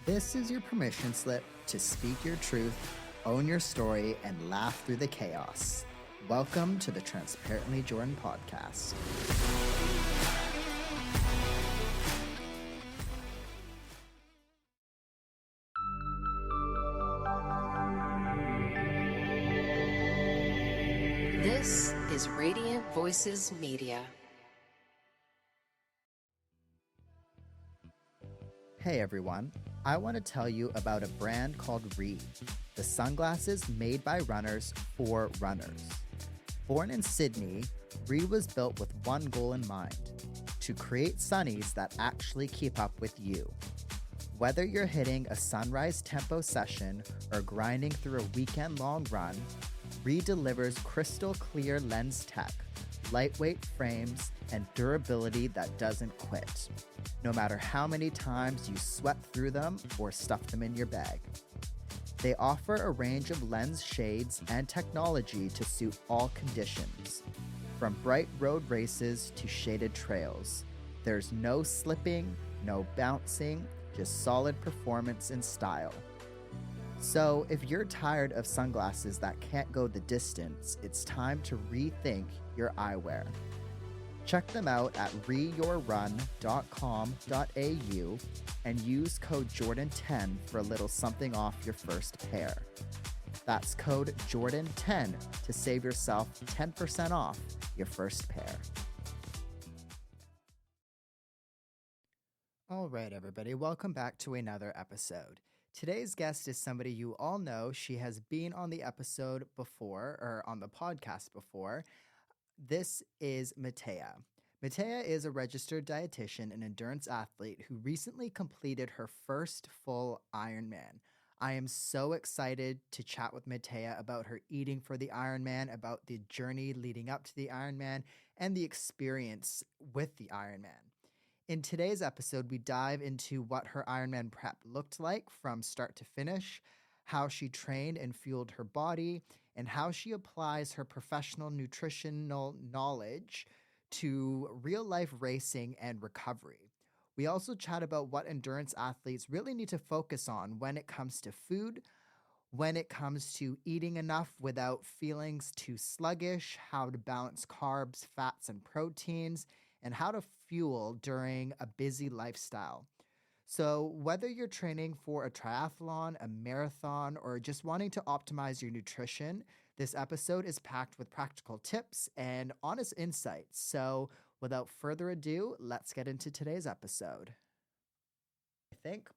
This is your permission slip to speak your truth, own your story, and laugh through the chaos. Welcome to the Transparently Jordan podcast. This is Radiant Voices Media. Hey everyone, I want to tell you about a brand called Ree, the sunglasses made by runners for runners. Born in Sydney, Ree was built with one goal in mind: to create sunnies that actually keep up with you. Whether you're hitting a sunrise tempo session or grinding through a weekend-long run, Ree delivers crystal clear lens tech, lightweight frames, and durability that doesn't quit, no matter how many times you sweat through them or stuff them in your bag. They offer a range of lens shades and technology to suit all conditions. From bright road races to shaded trails, there's no slipping, no bouncing, just solid performance and style. So if you're tired of sunglasses that can't go the distance, it's time to rethink your eyewear. Check them out at reyourrun.com.au and use code Jordan10 for a little something off your first pair. That's code Jordan10 to save yourself 10% off your first pair. All right, everybody, welcome back to another episode. Today's guest is somebody you all know. She has been on the episode before, or on the podcast before. This is Mattea. Mattea is a registered dietitian and endurance athlete who recently completed her first full Ironman. I am so excited to chat with Mattea about her eating for the Ironman, about the journey leading up to the Ironman, and the experience with the Ironman. In today's episode, we dive into what her Ironman prep looked like from start to finish, how she trained and fueled her body, and how she applies her professional nutritional knowledge to real-life racing and recovery. We also chat about what endurance athletes really need to focus on when it comes to food, when it comes to eating enough without feeling too sluggish, how to balance carbs, fats, and proteins, and how to fuel during a busy lifestyle. So whether you're training for a triathlon, a marathon, or just wanting to optimize your nutrition, this episode is packed with practical tips and honest insights. So without further ado, let's get into today's episode.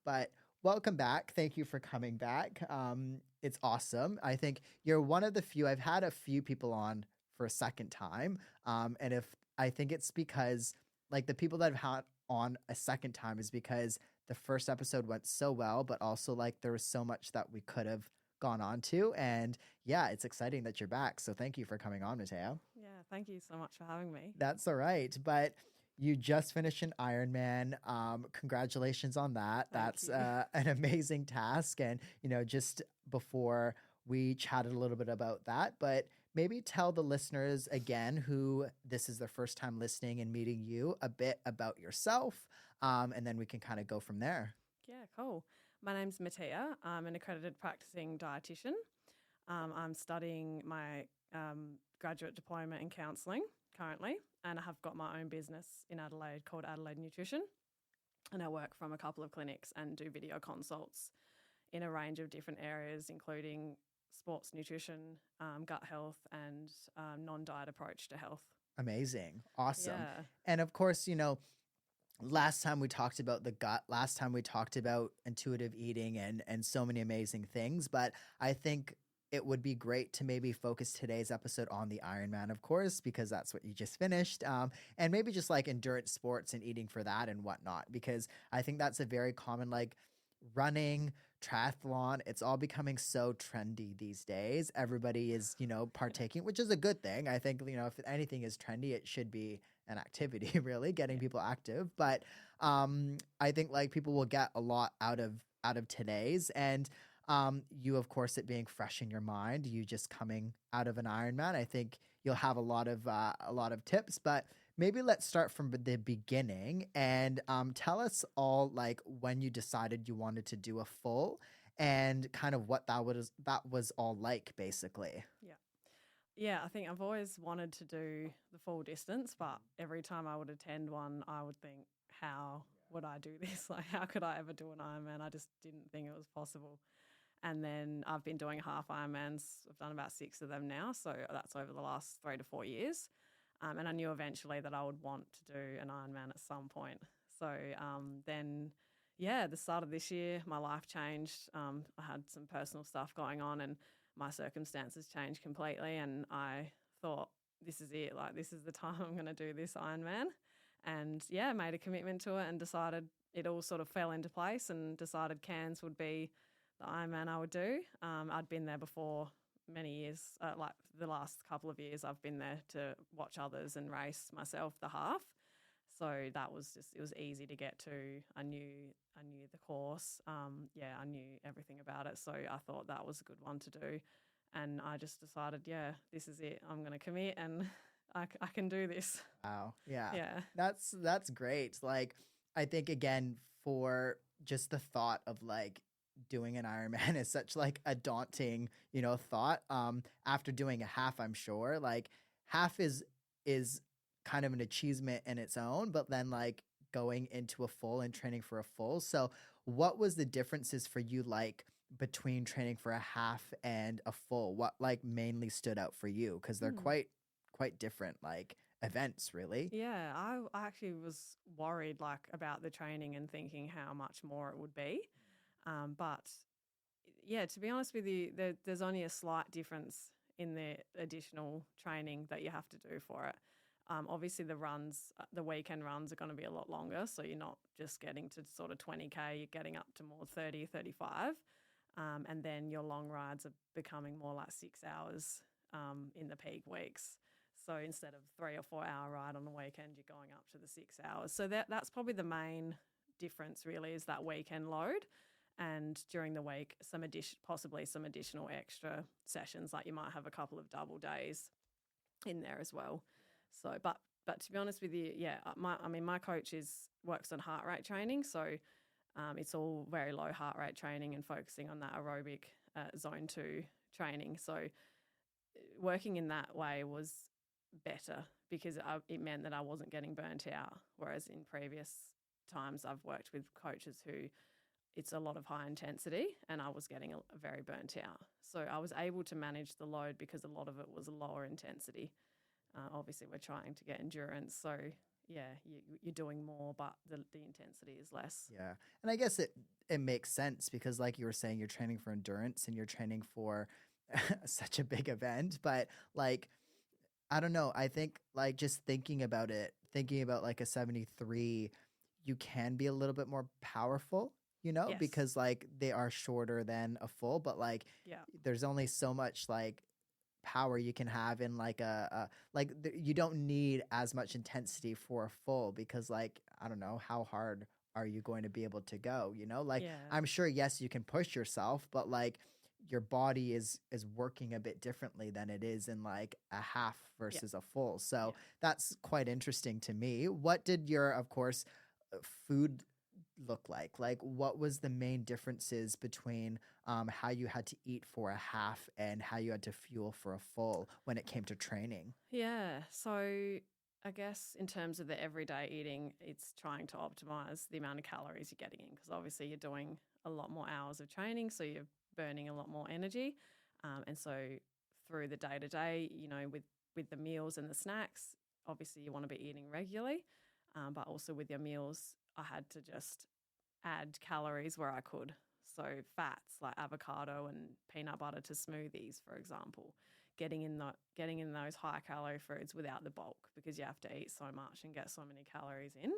But welcome back. Thank you for coming back. It's awesome. I think you're one of the few. I've had a few people on for a second time. I think it's because like the people that I've had on a second time is because the first episode went so well, but also like there was so much that we could have gone on to. And yeah, it's exciting that you're back. So thank you for coming on, Mattea. Yeah, thank you so much for having me. That's all right. But you just finished an Ironman. Congratulations on that. That's an amazing task. And, just before we chatted a little bit about that, but maybe tell the listeners again who this is their first time listening and meeting you a bit about yourself, and then we can kind of go from there. Yeah, cool. My name's Mattea. I'm an accredited practicing dietitian. I'm studying my graduate diploma in counselling currently, and I have got my own business in Adelaide called Adelaide Nutrition, and I work from a couple of clinics and do video consults in a range of different areas, including sports nutrition, gut health, and non-diet approach to health. Amazing. Awesome. Yeah. And of course, last time we talked about the gut, last time we talked about intuitive eating and so many amazing things, but I think it would be great to maybe focus today's episode on the Ironman, of course, because that's what you just finished, and maybe just like endurance sports and eating for that and whatnot, because I think that's a very common, like running, triathlon, it's all becoming so trendy these days. Everybody is, partaking, which is a good thing. I think, if anything is trendy, it should be an activity, really, getting people active. But I think like people will get a lot out of today's, and you, of course, it being fresh in your mind, you just coming out of an Ironman, I think you'll have a lot of tips. But maybe let's start from the beginning and tell us all like when you decided you wanted to do a full and kind of what that was all like, basically. Yeah. Yeah, I think I've always wanted to do the full distance, but every time I would attend one, I would think, how would I do this? Like, how could I ever do an Ironman? I just didn't think it was possible. And then I've been doing half Ironmans. I've done about 6 of them now. So that's over the last 3 to 4 years. And I knew eventually that I would want to do an Ironman at some point. So then, yeah, the start of this year, my life changed. I had some personal stuff going on and my circumstances changed completely. And I thought, this is it. Like, this is the time I'm going to do this Ironman. And yeah, made a commitment to it and decided it all sort of fell into place and decided Cairns would be the Ironman I would do. I'd been there before many years, like the last couple of years, I've been there to watch others and race myself the half. So that was just, it was easy to get to. I knew the course. Yeah, I knew everything about it. So I thought that was a good one to do. And I just decided, yeah, this is it. I'm going to commit and I can do this. Wow. Yeah. Yeah. That's great. Like, I think again, for just the thought of like doing an Ironman is such like a daunting, thought. After doing a half, I'm sure like half is kind of an achievement in its own, but then like going into a full and training for a full. So what was the differences for you like between training for a half and a full? What like mainly stood out for you? Because they're quite different like events, really. Yeah, I actually was worried like about the training and thinking how much more it would be. But yeah, to be honest with you, there's only a slight difference in the additional training that you have to do for it. Obviously, the weekend runs are going to be a lot longer. So you're not just getting to sort of 20K, you're getting up to more 30, 35. And then your long rides are becoming more like 6 hours in the peak weeks. So instead of 3 or 4 hour ride on the weekend, you're going up to the 6 hours. So that's probably the main difference really, is that weekend load. And during the week, possibly some additional extra sessions, like you might have a couple of double days in there as well. So, but to be honest with you, yeah, my coach works on heart rate training, so it's all very low heart rate training and focusing on that aerobic zone 2 training. So working in that way was better because it meant that I wasn't getting burnt out. Whereas in previous times I've worked with coaches who it's a lot of high intensity and I was getting very burnt out. So I was able to manage the load because a lot of it was lower intensity. Obviously, we're trying to get endurance. So, yeah, you're doing more, but the intensity is less. Yeah. And I guess it makes sense because like you were saying, you're training for endurance and you're training for such a big event. But like, I don't know. I think like just thinking about like a 73, you can be a little bit more powerful, Yes. because like they are shorter than a full, but like Yeah. there's only so much like power you can have in like you don't need as much intensity for a full because like I don't know, how hard are you going to be able to go, like Yeah. I'm sure yes you can push yourself, but like your body is working a bit differently than it is in like a half versus a full. So that's quite interesting to me. What did your, of course, food look like? Like, what was the main differences between how you had to eat for a half and how you had to fuel for a full when it came to training? Yeah. So I guess in terms of the everyday eating, it's trying to optimize the amount of calories you're getting in because obviously you're doing a lot more hours of training, so you're burning a lot more energy. And so through the day-to-day, with the meals and the snacks, obviously you want to be eating regularly, but also with your meals, I had to just add calories where I could. So fats like avocado and peanut butter to smoothies, for example, getting in those high calorie foods without the bulk because you have to eat so much and get so many calories in.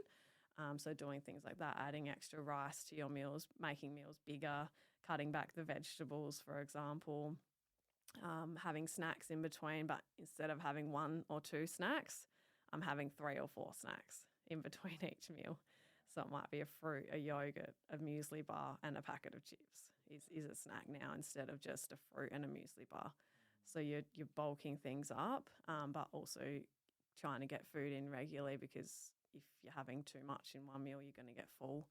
So doing things like that, adding extra rice to your meals, making meals bigger, cutting back the vegetables, for example, having snacks in between, but instead of having 1 or 2 snacks, I'm having 3 or 4 snacks in between each meal. So it might be a fruit, a yogurt, a muesli bar, and a packet of chips is a snack now instead of just a fruit and a muesli bar. So you're bulking things up, but also trying to get food in regularly, because if you're having too much in one meal, you're going to get full.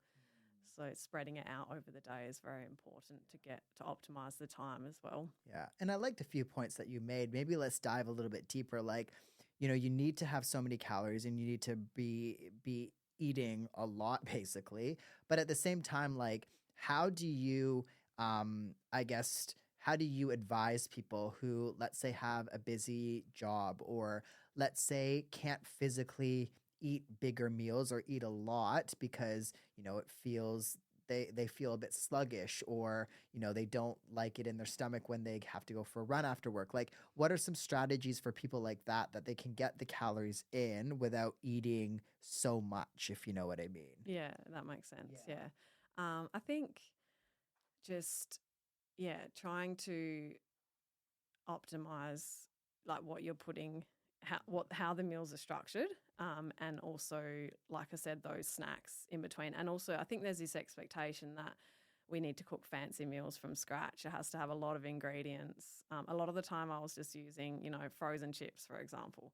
So spreading it out over the day is very important to optimize the time as well. Yeah. And I liked a few points that you made. Maybe let's dive a little bit deeper. Like, you need to have so many calories and you need to be eating a lot basically. But at the same time, like, how do you I guess how do you advise people who, let's say, have a busy job, or let's say can't physically eat bigger meals or eat a lot because, it feels they feel a bit sluggish, or they don't like it in their stomach when they have to go for a run after work. Like, what are some strategies for people like that they can get the calories in without eating so much, if you know what I mean? Yeah, that makes sense. Yeah. Yeah. I think just, trying to optimize like what you're putting, how the meals are structured, and also, like I said, those snacks in between. And also, I think there's this expectation that we need to cook fancy meals from scratch. It has to have a lot of ingredients. A lot of the time, I was just using, frozen chips, for example,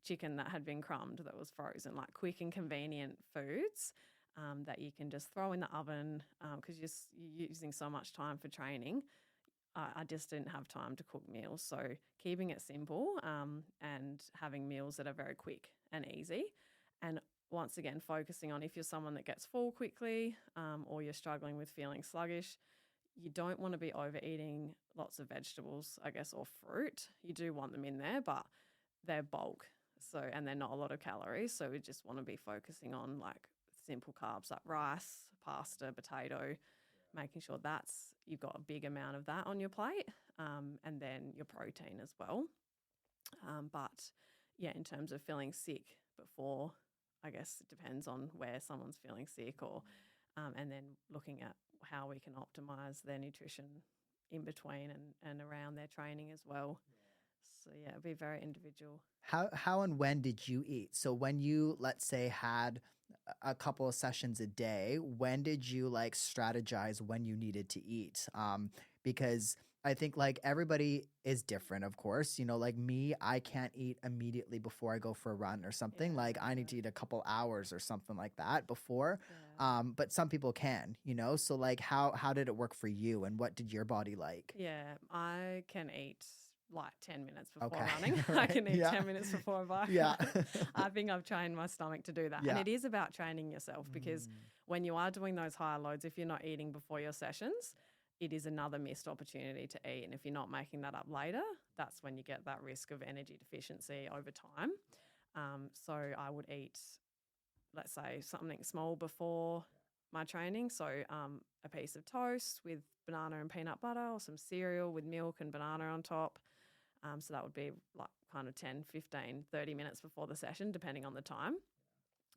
chicken that had been crumbed that was frozen, like quick and convenient foods. That you can just throw in the oven, because you're using so much time for training. I just didn't have time to cook meals. So keeping it simple, and having meals that are very quick and easy. And once again, focusing on, if you're someone that gets full quickly, or you're struggling with feeling sluggish, you don't want to be overeating lots of vegetables, I guess, or fruit. You do want them in there, but they're bulk. So, and they're not a lot of calories. So we just want to be focusing on like simple carbs like rice, pasta, potato, making sure you've got a big amount of that on your plate, and then your protein as well. But yeah, in terms of feeling sick before, I guess it depends on where someone's feeling sick, or and then looking at how we can optimize their nutrition in between and around their training as well. So yeah, it'll be very individual. How and when did you eat? So when you, let's say, had a couple of sessions a day, when did you like strategize when you needed to eat? Because I think like everybody is different, of course. Like me, I can't eat immediately before I go for a run or something. Like I need to eat a couple hours or something like that before. Yeah. But some people can, So like how did it work for you, and what did your body like? Yeah, I can eat like 10 minutes before Okay. running. I Right. can eat Yeah. 10 minutes before a bike. Yeah. I think I've trained my stomach to do that. Yeah. And it is about training yourself, because when you are doing those higher loads, if you're not eating before your sessions, it is another missed opportunity to eat. And if you're not making that up later, that's when you get that risk of energy deficiency over time. So I would eat, let's say, something small before my training. So a piece of toast with banana and peanut butter, or some cereal with milk and banana on top. So that would be like kind of 10, 15, 30 minutes before the session, depending on the time.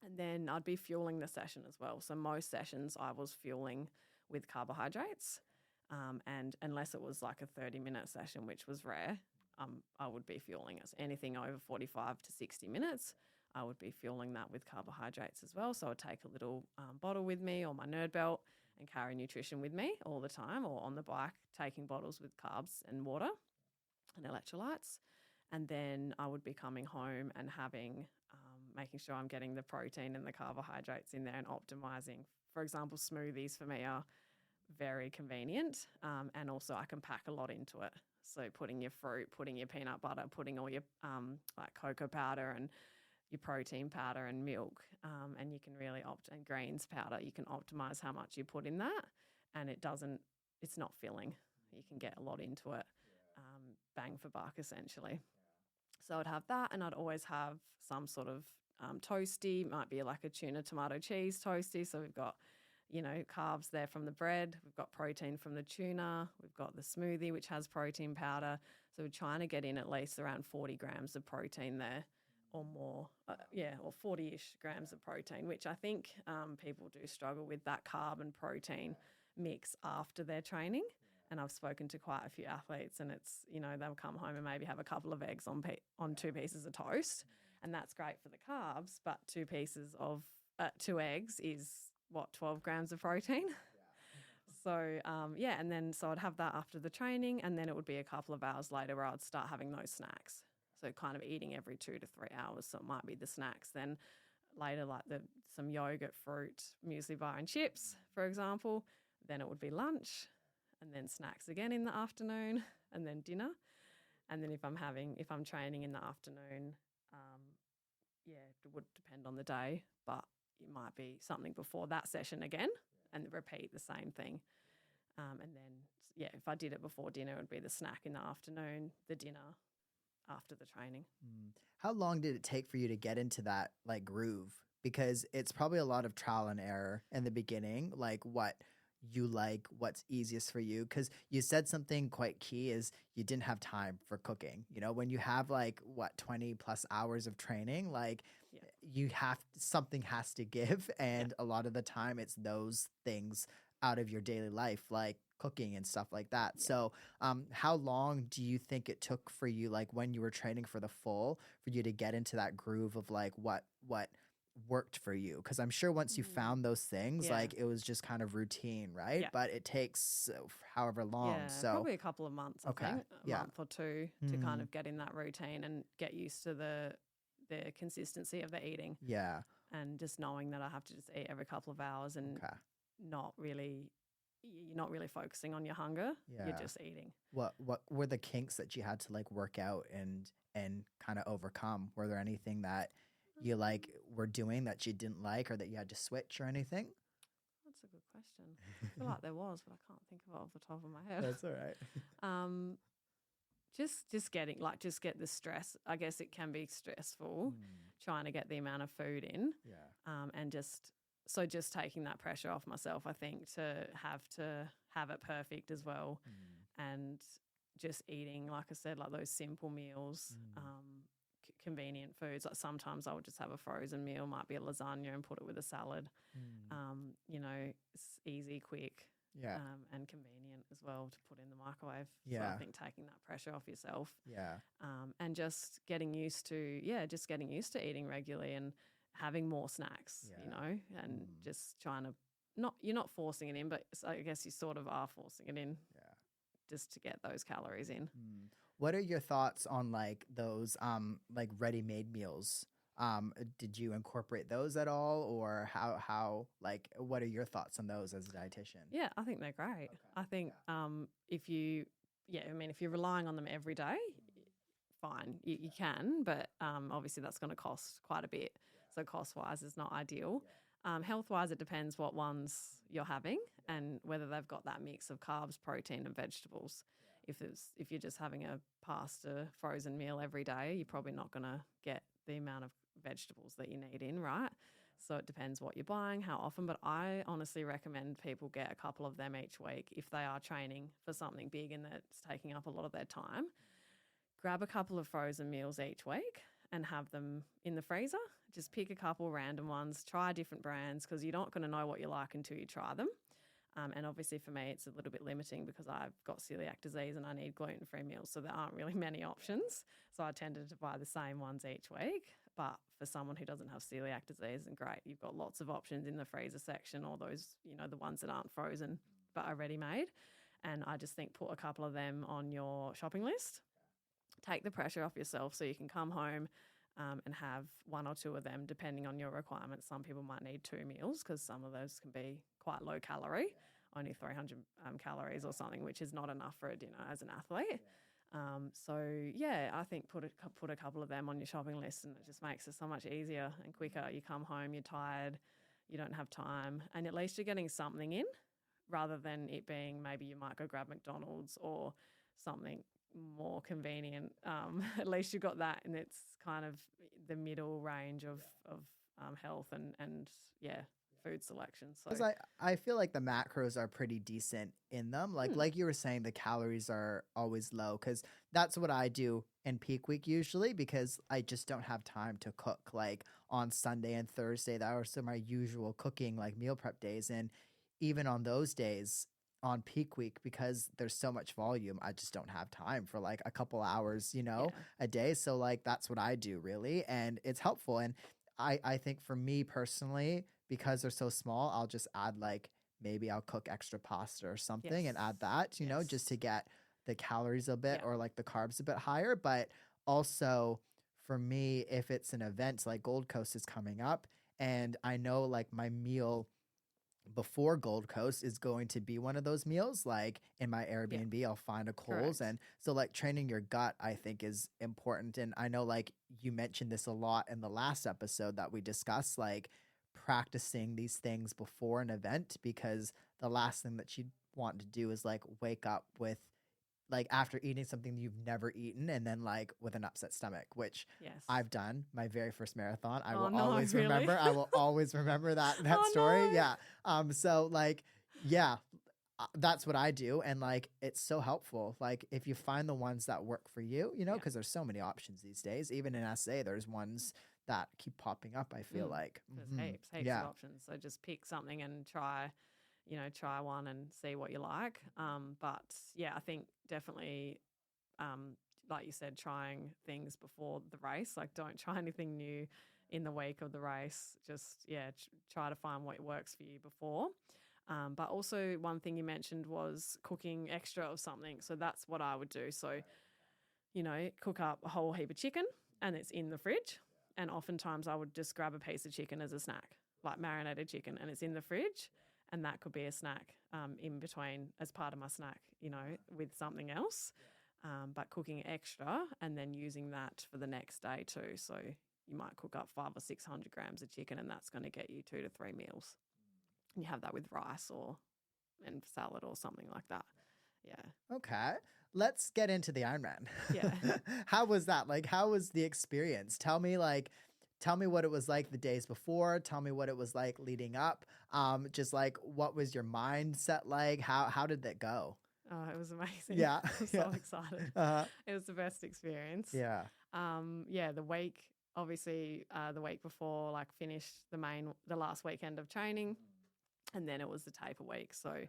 And then I'd be fueling the session as well. So most sessions I was fueling with carbohydrates. And unless it was like a 30-minute session, which was rare, I would be fueling it. Anything over 45 to 60 minutes, I would be fueling that with carbohydrates as well. So I'd take a little bottle with me, or my nerd belt, and carry nutrition with me all the time, or on the bike, taking bottles with carbs and water and electrolytes. And then I would be coming home and making sure I'm getting the protein and the carbohydrates in there, and optimizing. For example, smoothies for me are very convenient, and also I can pack a lot into it. So putting your fruit, putting your peanut butter, putting all your like cocoa powder and your protein powder and milk, and you can really and greens powder, you can optimize how much you put in that, and it's not filling. You can get a lot into it, bang for buck essentially. So I'd have that, and I'd always have some sort of toasty, might be like a tuna tomato cheese toasty. So we've got, carbs there from the bread. We've got protein from the tuna. We've got the smoothie, which has protein powder. So we're trying to get in at least around 40 grams of protein there, or more. Or 40-ish grams of protein, which I think people do struggle with that carb and protein mix after their training. And I've spoken to quite a few athletes, and it's, they'll come home and maybe have a couple of eggs on 2 pieces of toast, and that's great for the carbs. But 2 eggs is 12 grams of protein. So, and then so I'd have that after the training, and then it would be a couple of hours later where I'd start having those snacks. So kind of eating every 2 to 3 hours. So it might be the snacks. Then later, like some yogurt, fruit, muesli bar and chips, for example. Then it would be lunch, and then snacks again in the afternoon, and then dinner. And then if I'm training in the afternoon, it would depend on the day, but it might be something before that session again and repeat the same thing. And then, if I did it before dinner, it would be the snack in the afternoon, the dinner after the training. How long did it take for you to get into that like groove? Because it's probably a lot of trial and error in the beginning, like what you like, what's easiest for you. Because you said something quite key is you didn't have time for cooking. You know, when you have 20 plus hours of training, something has to give. And a lot of the time it's those things out of your daily life, like cooking and stuff like that. Yeah. So how long do you think it took for you, like when you were training for the full, for you to get into that groove of like what worked for you? Because I'm sure once you found those things, like it was just kind of routine, right? But it takes however long. So probably a couple of months, I think, a month or two to kind of get in that routine and get used to the consistency of the eating. Yeah. And just knowing that I have to just eat every couple of hours and you're not really focusing on your hunger. Yeah. You're just eating. What were the kinks that you had to like work out and kind of overcome? Were there anything that you were doing that you didn't like, or that you had to switch or anything? That's a good question. I feel like there was, but I can't think of it off the top of my head. That's all right. Just get the stress. I guess it can be stressful trying to get the amount of food in. Yeah. And just taking that pressure off myself, I think, to have it perfect as well. And just eating, like I said, like those simple meals, convenient foods. Like sometimes I would just have a frozen meal, might be a lasagna, and put it with a salad. It's easy, quick, and convenient as well to put in the microwave. Yeah. So I think taking that pressure off yourself. Yeah. And just getting used to eating regularly and having more snacks, and just trying to you're not forcing it in, but I guess you sort of are forcing it in just to get those calories in. What are your thoughts on those ready-made meals? Did you incorporate those at all, or how what are your thoughts on those as a dietitian? Yeah, I think they're great. Okay. I think if you're relying on them every day, fine, you can, but obviously that's going to cost quite a bit. So cost-wise is not ideal. Health-wise, it depends what ones you're having and whether they've got that mix of carbs, protein and vegetables. If you're just having a pasta frozen meal every day, you're probably not going to get the amount of vegetables that you need in, right? So it depends what you're buying, how often, but I honestly recommend people get a couple of them each week if they are training for something big and that's taking up a lot of their time. Grab a couple of frozen meals each week and have them in the freezer. Just pick a couple random ones, try different brands, because you're not going to know what you like until you try them. And obviously for me, it's a little bit limiting because I've got celiac disease and I need gluten-free meals, so there aren't really many options. So I tended to buy the same ones each week. But for someone who doesn't have celiac disease, and great, you've got lots of options in the freezer section, or those, the ones that aren't frozen but are ready-made. And I just think put a couple of them on your shopping list. Take the pressure off yourself so you can come home and have one or two of them depending on your requirements. Some people might need 2 meals because some of those can be quite low calorie, only 300 calories or something, which is not enough for a dinner as an athlete. I think put a couple of them on your shopping list, and it just makes it so much easier and quicker. You come home, you're tired, you don't have time, and at least you're getting something in rather than it being maybe you might go grab McDonald's or something more convenient. At least you've got that, and it's kind of the middle range of health and food selection. So 'cause I feel like the macros are pretty decent in them. Like you were saying, the calories are always low, because that's what I do in peak week usually, because I just don't have time to cook. Like on Sunday and Thursday, that are some of my usual cooking meal prep days, and even on those days on peak week, because there's so much volume, I just don't have time for a couple hours, a day. So that's what I do really, and it's helpful. And I think for me personally, because they're so small, I'll just add maybe I'll cook extra pasta or something and add that, just to get the calories a bit or the carbs a bit higher. But also for me, if it's an event like Gold Coast is coming up, and I know like my meal before Gold Coast is going to be one of those meals. Like in my Yeah, Airbnb, I'll find a Kohl's. correct. And so, like, training your gut, I think, is important. And I know, like, you mentioned this a lot in the last episode that we discussed, like, practicing these things before an event, because the last thing that you'd want to do is like wake up with like after eating something you've never eaten and then like with an upset stomach, which Yes. I've done my very first marathon. I Oh will no, always really? remember. I will always remember that Oh story. no. Yeah. So like, yeah, that's what I do, and like it's so helpful. Like if you find the ones that work for you, you know, Yeah. because there's so many options these days. Even in SA, there's ones that keep popping up. I feel like. There's Mhm. heaps Yeah. of options. So just pick something and try one and see what you like. But yeah, I think definitely, um, like you said, trying things before the race. Like don't try anything new in the week of the race. Just try to find what works for you before. But also one thing you mentioned was cooking extra of something. So that's what I would do. So cook up a whole heap of chicken and it's in the fridge. And oftentimes I would just grab a piece of chicken as a snack, like marinated chicken, and it's in the fridge. And that could be a snack in between as part of my snack, with something else. But cooking extra and then using that for the next day too. So you might cook up 500 or 600 grams of chicken, and that's going to get you 2 to 3 meals. And you have that with rice and salad or something like that. Yeah. Okay. Let's get into the Ironman. Yeah. How was that? Like, how was the experience? Tell me what it was like the days before. Tell me what it was like leading up. Just like, what was your mindset like? How did that go? Oh, it was amazing. Yeah. I'm Yeah. so excited. Uh-huh. It was the best experience. Yeah. The week, obviously, the week before, like finished the last weekend of training, and then it was the taper week. So,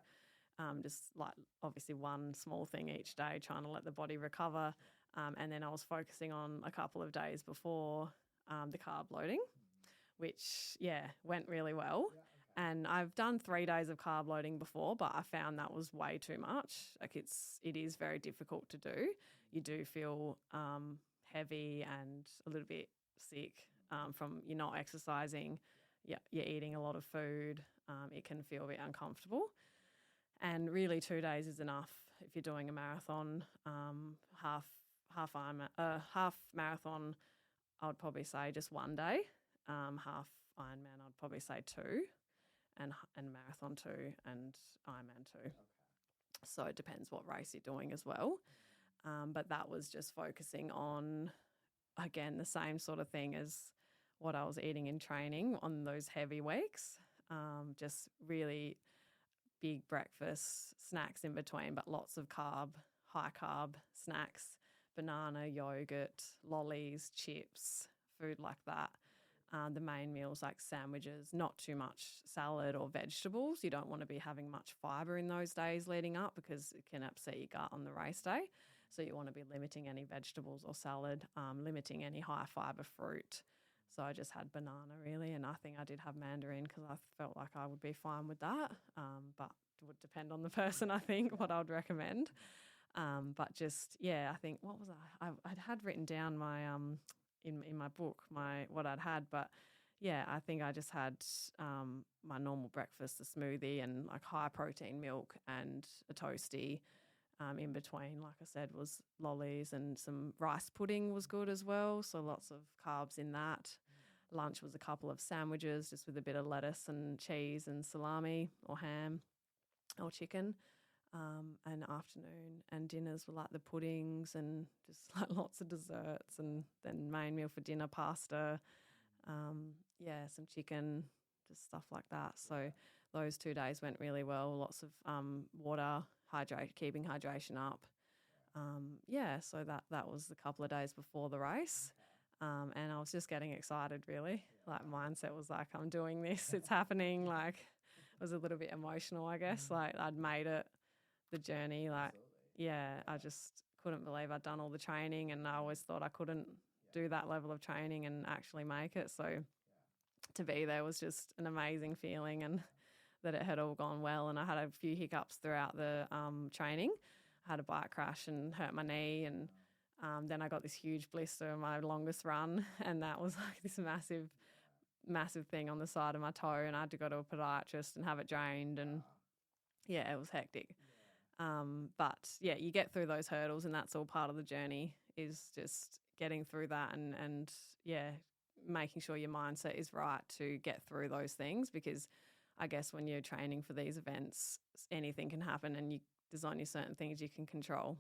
just like obviously one small thing each day, trying to let the body recover. And then I was focusing on a couple of days before the carb loading, which, went really well. And I've done 3 days of carb loading before, but I found that was way too much. Like it is very difficult to do. You do feel heavy and a little bit sick from you're not exercising. Yeah, you're eating a lot of food. It can feel a bit uncomfortable. And really 2 days is enough if you're doing a marathon, half marathon. I would probably say just 1 day. Half Ironman, I'd probably say 2, and marathon 2, and Ironman 2. So it depends what race you're doing as well. But that was just focusing on, again, the same sort of thing as what I was eating in training on those heavy weeks. Just really big breakfast, snacks in between, but lots of high carb snacks, banana, yogurt, lollies, chips, food like that. The main meals like sandwiches, not too much salad or vegetables. You don't want to be having much fibre in those days leading up because it can upset your gut on the race day. So you want to be limiting any vegetables or salad, limiting any high fibre fruit. So I just had banana really, and I think I did have mandarin because I felt like I would be fine with that. But it would depend on the person, I think, what I would recommend. But just, I think, what was I'd had written down my in my book what I'd had, but I think I just had my normal breakfast, a smoothie and like high protein milk and a toasty. In between, like I said, was lollies and some rice pudding was good as well. So lots of carbs in that. Lunch was a couple of sandwiches just with a bit of lettuce and cheese and salami or ham or chicken. And afternoon and dinners were like the puddings and just like lots of desserts, and then main meal for dinner, pasta, some chicken, just stuff like that. So those 2 days went really well. Lots of water, keeping hydration up. So that was a couple of days before the race. And I was just getting excited really. Like mindset was like, I'm doing this, it's happening. Like it was a little bit emotional, I guess. Like I'd made it, the journey. Like, I just couldn't believe I'd done all the training, and I always thought I couldn't do that level of training and actually make it. So to be there was just an amazing feeling, and that it had all gone well. And I had a few hiccups throughout the training. I had a bike crash and hurt my knee, and Then I got this huge blister on my longest run, and that was like this massive thing on the side of my toe, and I had to go to a podiatrist and have it drained, and yeah, it was hectic. But yeah, you get through those hurdles, and that's all part of the journey, is just getting through that and yeah, making sure your mindset is right to get through those things, because I guess when you're training for these events, anything can happen, and there's only certain things you can control,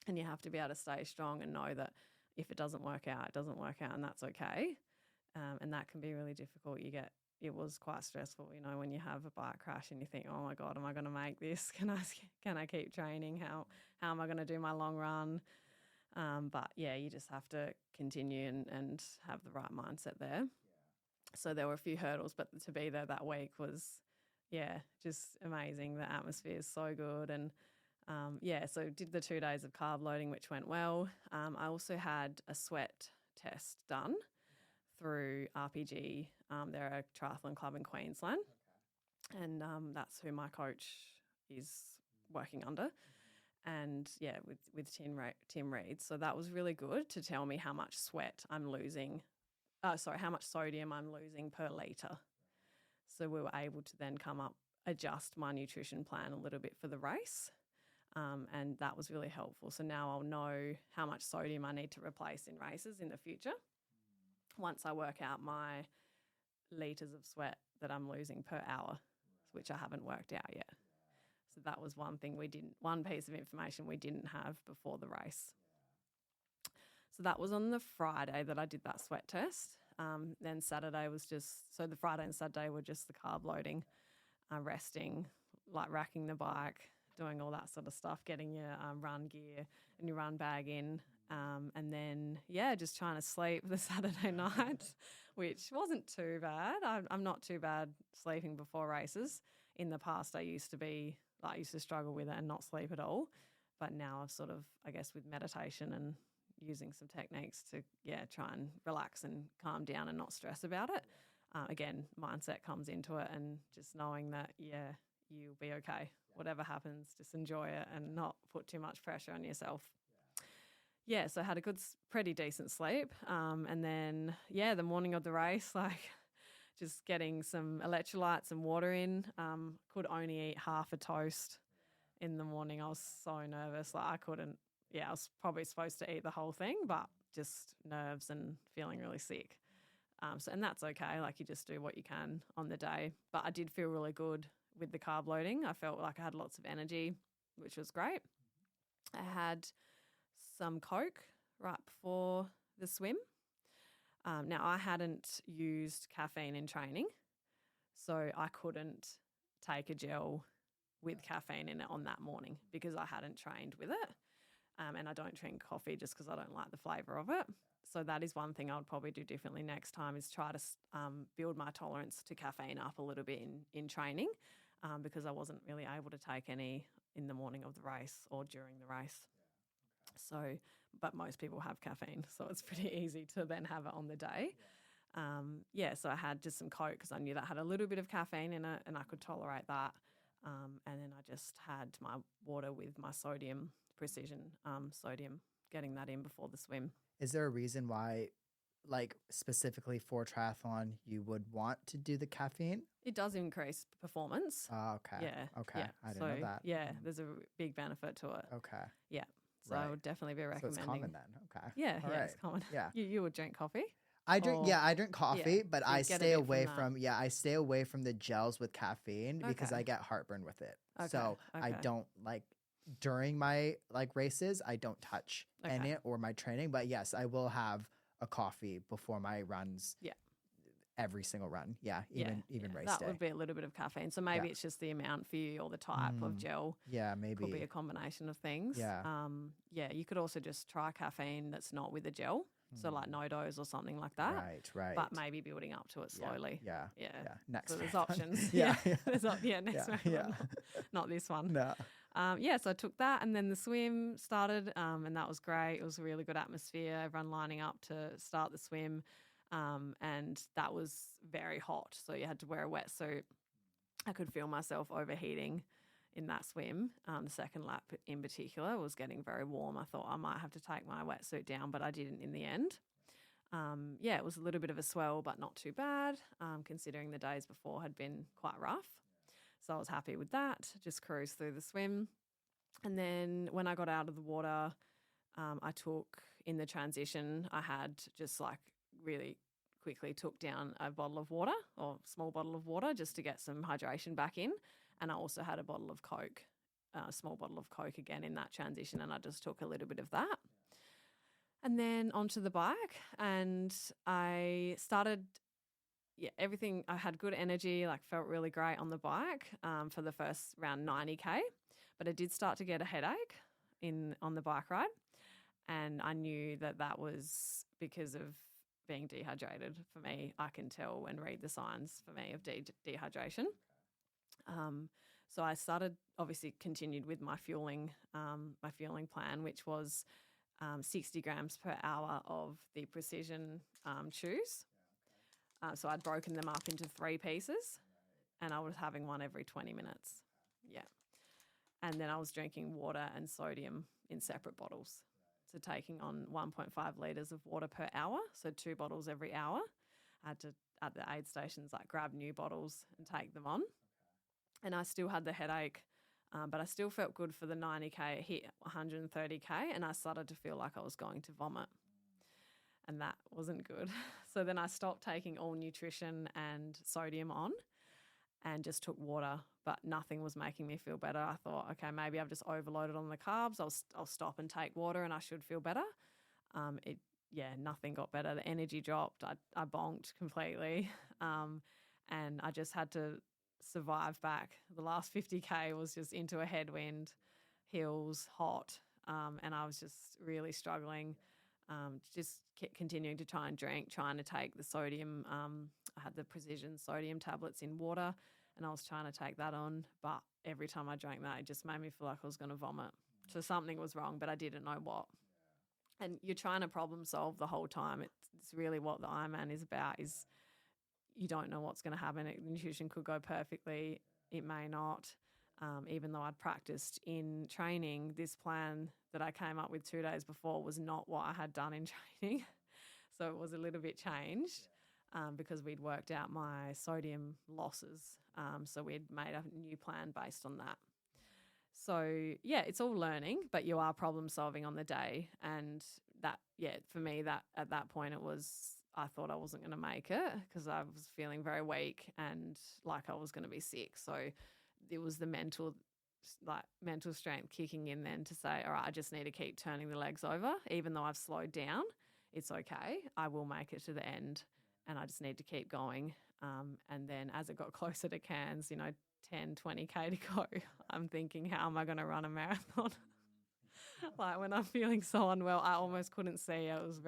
and you have to be able to stay strong and know that if it doesn't work out, it doesn't work out, and that's okay. And that can be really difficult. It was quite stressful, when you have a bike crash and you think, oh my God, am I going to make this? Can I keep training? How am I going to do my long run? But yeah, you just have to continue and have the right mindset there. So there were a few hurdles, but to be there that week was, yeah, just amazing. The atmosphere is so good. And so did the 2 days of carb loading, which went well. I also had a sweat test done through RPG. They're a triathlon club in Queensland. And that's who my coach is working under. And yeah, with Tim Reed. So that was really good to tell me how much how much sodium I'm losing per litre. So we were able to then adjust my nutrition plan a little bit for the race. And that was really helpful. So now I'll know how much sodium I need to replace in races in the future once I work out my litres of sweat that I'm losing per hour, which I haven't worked out yet. So that was one piece of information we didn't have before the race. So that was on the Friday that I did that sweat test. Then Saturday was the Friday and Saturday were just the carb loading, resting, like racking the bike, doing all that sort of stuff, getting your run gear and your run bag in. And then, just trying to sleep the Saturday night, which wasn't too bad. I'm not too bad sleeping before races. In the past, I used to struggle with it and not sleep at all. But now I've sort of, I guess, with meditation and using some techniques to, try and relax and calm down and not stress about it. Again, mindset comes into it, and just knowing that, you'll be okay. Whatever happens, just enjoy it and not put too much pressure on yourself. Yeah, so I had a pretty decent sleep. And then, the morning of the race, just getting some electrolytes and water in. Could only eat half a toast in the morning. I was so nervous. I couldn't, I was probably supposed to eat the whole thing, but just nerves and feeling really sick. And that's okay. You just do what you can on the day. But I did feel really good with the carb loading. I felt like I had lots of energy, which was great. I had some Coke right before the swim. Now, I hadn't used caffeine in training, so I couldn't take a gel with caffeine in it on that morning because I hadn't trained with it. And I don't drink coffee just because I don't like the flavour of it. So that is one thing I would probably do differently next time, is try to build my tolerance to caffeine up a little bit in training, because I wasn't really able to take any in the morning of the race or during the race. So, but most people have caffeine, so it's pretty easy to then have it on the day. So I had just some Coke because I knew that had a little bit of caffeine in it and I could tolerate that. And then I just had my water with my sodium, precision sodium, getting that in before the swim. Is there a reason why, specifically for triathlon, you would want to do the caffeine? It does increase performance. Oh, okay. Yeah. Okay. Yeah. I didn't know that. Yeah, there's a big benefit to it. Okay. Yeah. So I would definitely be recommending. So it's common then. Okay. Yeah. All yeah, right. it's common. Yeah. You would drink coffee? I drink coffee, but so I you get a stay bit away from that. I stay away from the gels with caffeine because Okay. I get heartburn with it. Okay, So I okay. don't during my races, I don't touch Okay. any or my training, but yes, I will have a coffee before my runs. Yeah. Every single run. Yeah. Even race that day. would be a little bit of caffeine. So maybe it's just the amount for you or the type of gel. Yeah, maybe. Could be a combination of things. Yeah. You could also just try caffeine that's not with a gel. So like no dose or something like that. Right. But maybe building up to it slowly. Yeah. Next So there's marathon. options. Yeah. Next one. Yeah. Not this one. No. So I took that, and then the swim started, and that was great. It was a really good atmosphere, everyone lining up to start the swim, and that was very hot, so you had to wear a wetsuit. I could feel myself overheating in that swim. The second lap in particular was getting very warm. I thought I might have to take my wetsuit down, but I didn't in the end. It was a little bit of a swell, but not too bad, considering the days before had been quite rough. So I was happy with that, just cruised through the swim. And then when I got out of the water, in the transition, I had just like really quickly took down a bottle of water or small bottle of water just to get some hydration back in. And I also had a bottle of Coke, a small bottle of Coke again in that transition, and I just took a little bit of that. And then onto the bike, and I started, everything. I had good energy, like felt really great on the bike for the first round 90K, but I did start to get a headache on the bike ride, and I knew that was because of being dehydrated. For me, I can tell and read the signs for me of dehydration. So I continued with my fueling plan, which was 60 grams per hour of the precision chews. So I'd broken them up into 3 pieces, and I was having one every 20 minutes. Yeah. And then I was drinking water and sodium in separate bottles. So taking on 1.5 litres of water per hour, so 2 bottles every hour. I had to, at the aid stations, like grab new bottles and take them on. And I still had the headache, but I still felt good for the 90K. It hit 130K, and I started to feel like I was going to vomit. And that wasn't good. So then I stopped taking all nutrition and sodium on and just took water, but nothing was making me feel better. I thought, okay, maybe I've just overloaded on the carbs. I'll stop and take water and I should feel better. Nothing got better. The energy dropped. I bonked completely. And I just had to survive back. The last 50K was just into a headwind, hills, hot, and I was just really struggling. Just continuing to try and drink, trying to take the sodium. I had the precision sodium tablets in water, and I was trying to take that on. But every time I drank that, it just made me feel like I was going to vomit. So something was wrong, but I didn't know what. And you're trying to problem solve the whole time. It's really what the Ironman is about, is you don't know what's going to happen. Nutrition could go perfectly. It may not. Even though I'd practiced in training, this plan that I came up with 2 days before was not what I had done in training. So it was a little bit changed because we'd worked out my sodium losses. So we'd made a new plan based on that. So, it's all learning, but you are problem solving on the day. And that, for me, that at that point I thought I wasn't going to make it because I was feeling very weak and like I was going to be sick. So it was the mental strength kicking in then to say, all right, I just need to keep turning the legs over. Even though I've slowed down, it's okay. I will make it to the end and I just need to keep going. And then as it got closer to Cairns, 10, 20K to go, I'm thinking, how am I going to run a marathon? Like when I'm feeling so unwell, I almost couldn't see. It was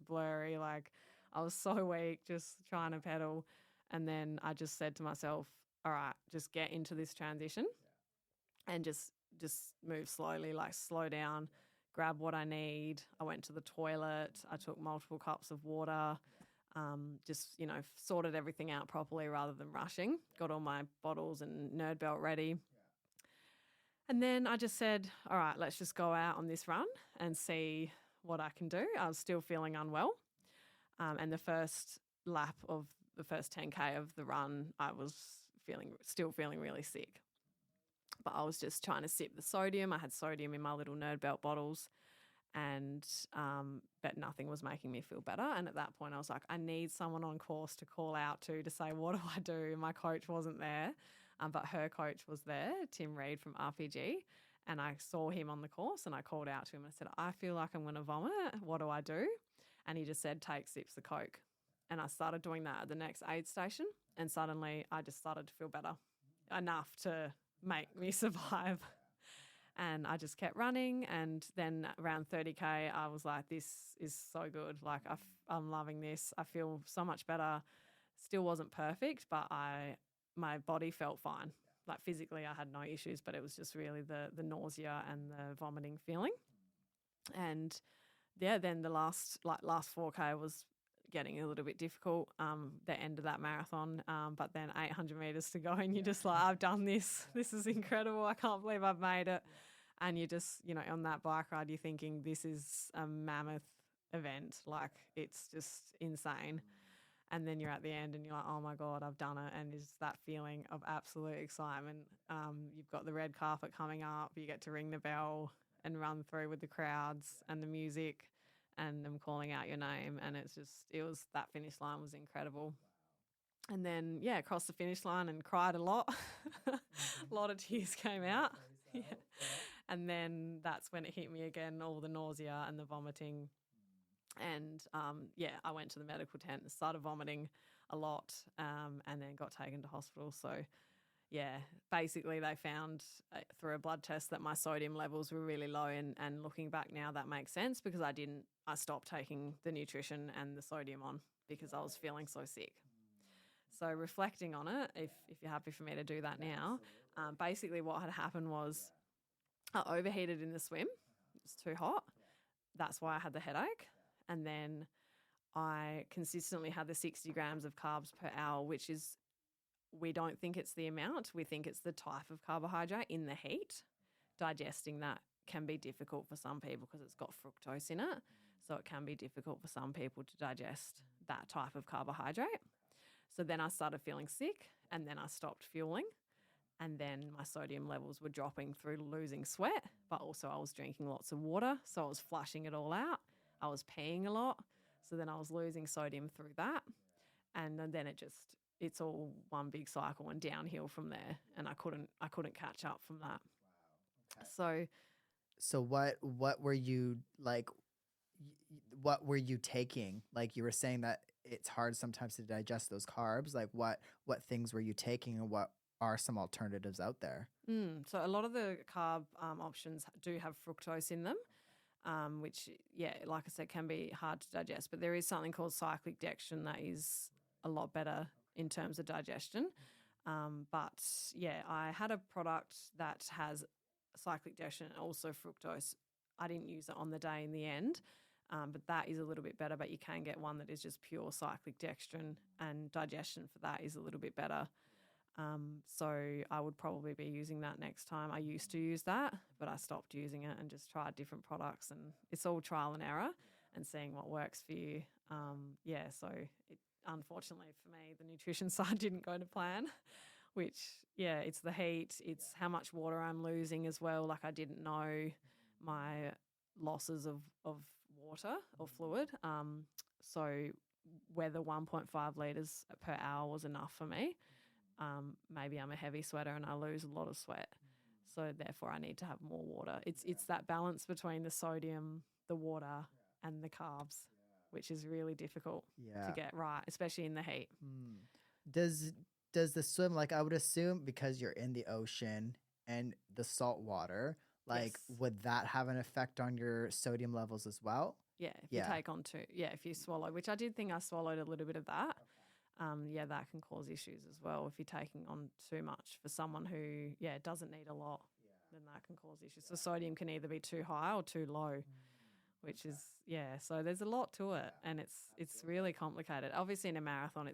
blurry. Like I was so weak just trying to pedal. And then I just said to myself, all right, just get into this transition and just move slowly, like slow down, grab what I need. I went to the toilet. I took multiple cups of water, sorted everything out properly rather than rushing, got all my bottles and nerd belt ready. And then I just said, all right, let's just go out on this run and see what I can do. I was still feeling unwell. And the first lap of the first 10K of the run, I was still feeling really sick. But I was just trying to sip the sodium. I had sodium in my little nerd belt bottles, but nothing was making me feel better. And at that point I was like, I need someone on course to call out to say, what do I do? My coach wasn't there. But her coach was there, Tim Reed from RPG, and I saw him on the course and I called out to him and I said, I feel like I'm going to vomit. What do I do? And he just said, take sips of Coke. And I started doing that at the next aid station, and suddenly I just started to feel better, enough to make me survive. And I just kept running, and then around 30K, I was like, this is so good. Like I'm loving this. I feel so much better. Still wasn't perfect, but my body felt fine. Like physically I had no issues, but it was just really the nausea and the vomiting feeling. And then the last 4K was getting a little bit difficult, the end of that marathon. But then 800 meters to go and you're just like, I've done this. This is incredible. I can't believe I've made it. And you just, on that bike ride, you're thinking this is a mammoth event. Like it's just insane. And then you're at the end and you're like, oh, my God, I've done it. And it's that feeling of absolute excitement. You've got the red carpet coming up. You get to ring the bell and run through with the crowds and the music and them calling out your name. And that finish line was incredible. And then, across the finish line and cried a lot. A lot of tears came out. Yeah. And then that's when it hit me again, all the nausea and the vomiting. And, I went to the medical tent and started vomiting a lot and then got taken to hospital. So, basically they found through a blood test that my sodium levels were really low. And looking back now, that makes sense because I stopped taking the nutrition and the sodium on because I was feeling so sick. So reflecting on it, if you're happy for me to do that now, basically what had happened was I overheated in the swim. It was too hot. That's why I had the headache. And then I consistently had the 60 grams of carbs per hour, which is, we don't think it's the amount. We think it's the type of carbohydrate in the heat. Digesting that can be difficult for some people because it's got fructose in it. So it can be difficult for some people to digest that type of carbohydrate. So then I started feeling sick and then I stopped fueling. And then my sodium levels were dropping through losing sweat, but also I was drinking lots of water. So I was flushing it all out. I was peeing a lot. So then I was losing sodium through that. And then it's all one big cycle and downhill from there. And I couldn't catch up from that. Wow. Okay. So what were you like, what were you taking? Like you were saying that it's hard sometimes to digest those carbs. Like what things were you taking and what are some alternatives out there? So a lot of the carb options do have fructose in them, which, like I said, can be hard to digest. But there is something called cyclic dextrin that is a lot better in terms of digestion. I had a product that has cyclic dextrin and also fructose. I didn't use it on the day in the end, but that is a little bit better. But you can get one that is just pure cyclic dextrin and digestion for that is a little bit better. So I would probably be using that next time. I used to use that, but I stopped using it and just tried different products. And it's all trial and error and seeing what works for you. Unfortunately for me, the nutrition side didn't go to plan, which, it's the heat. It's how much water I'm losing as well. Like I didn't know my losses of water or fluid. So whether 1.5 litres per hour was enough for me. Maybe I'm a heavy sweater and I lose a lot of sweat. So therefore I need to have more water. It's that balance between the sodium, the water and the carbs, which is really difficult to get right, especially in the heat. Does the swim, like I would assume because you're in the ocean and the salt water, like would that have an effect on your sodium levels as well? Yeah, if you take on if you swallow, which I did think I swallowed a little bit of that. That can cause issues as well. If you're taking on too much for someone who, doesn't need a lot, then that can cause issues. So sodium can either be too high or too low, which is, so there's a lot to it and it's really complicated. Obviously in a marathon,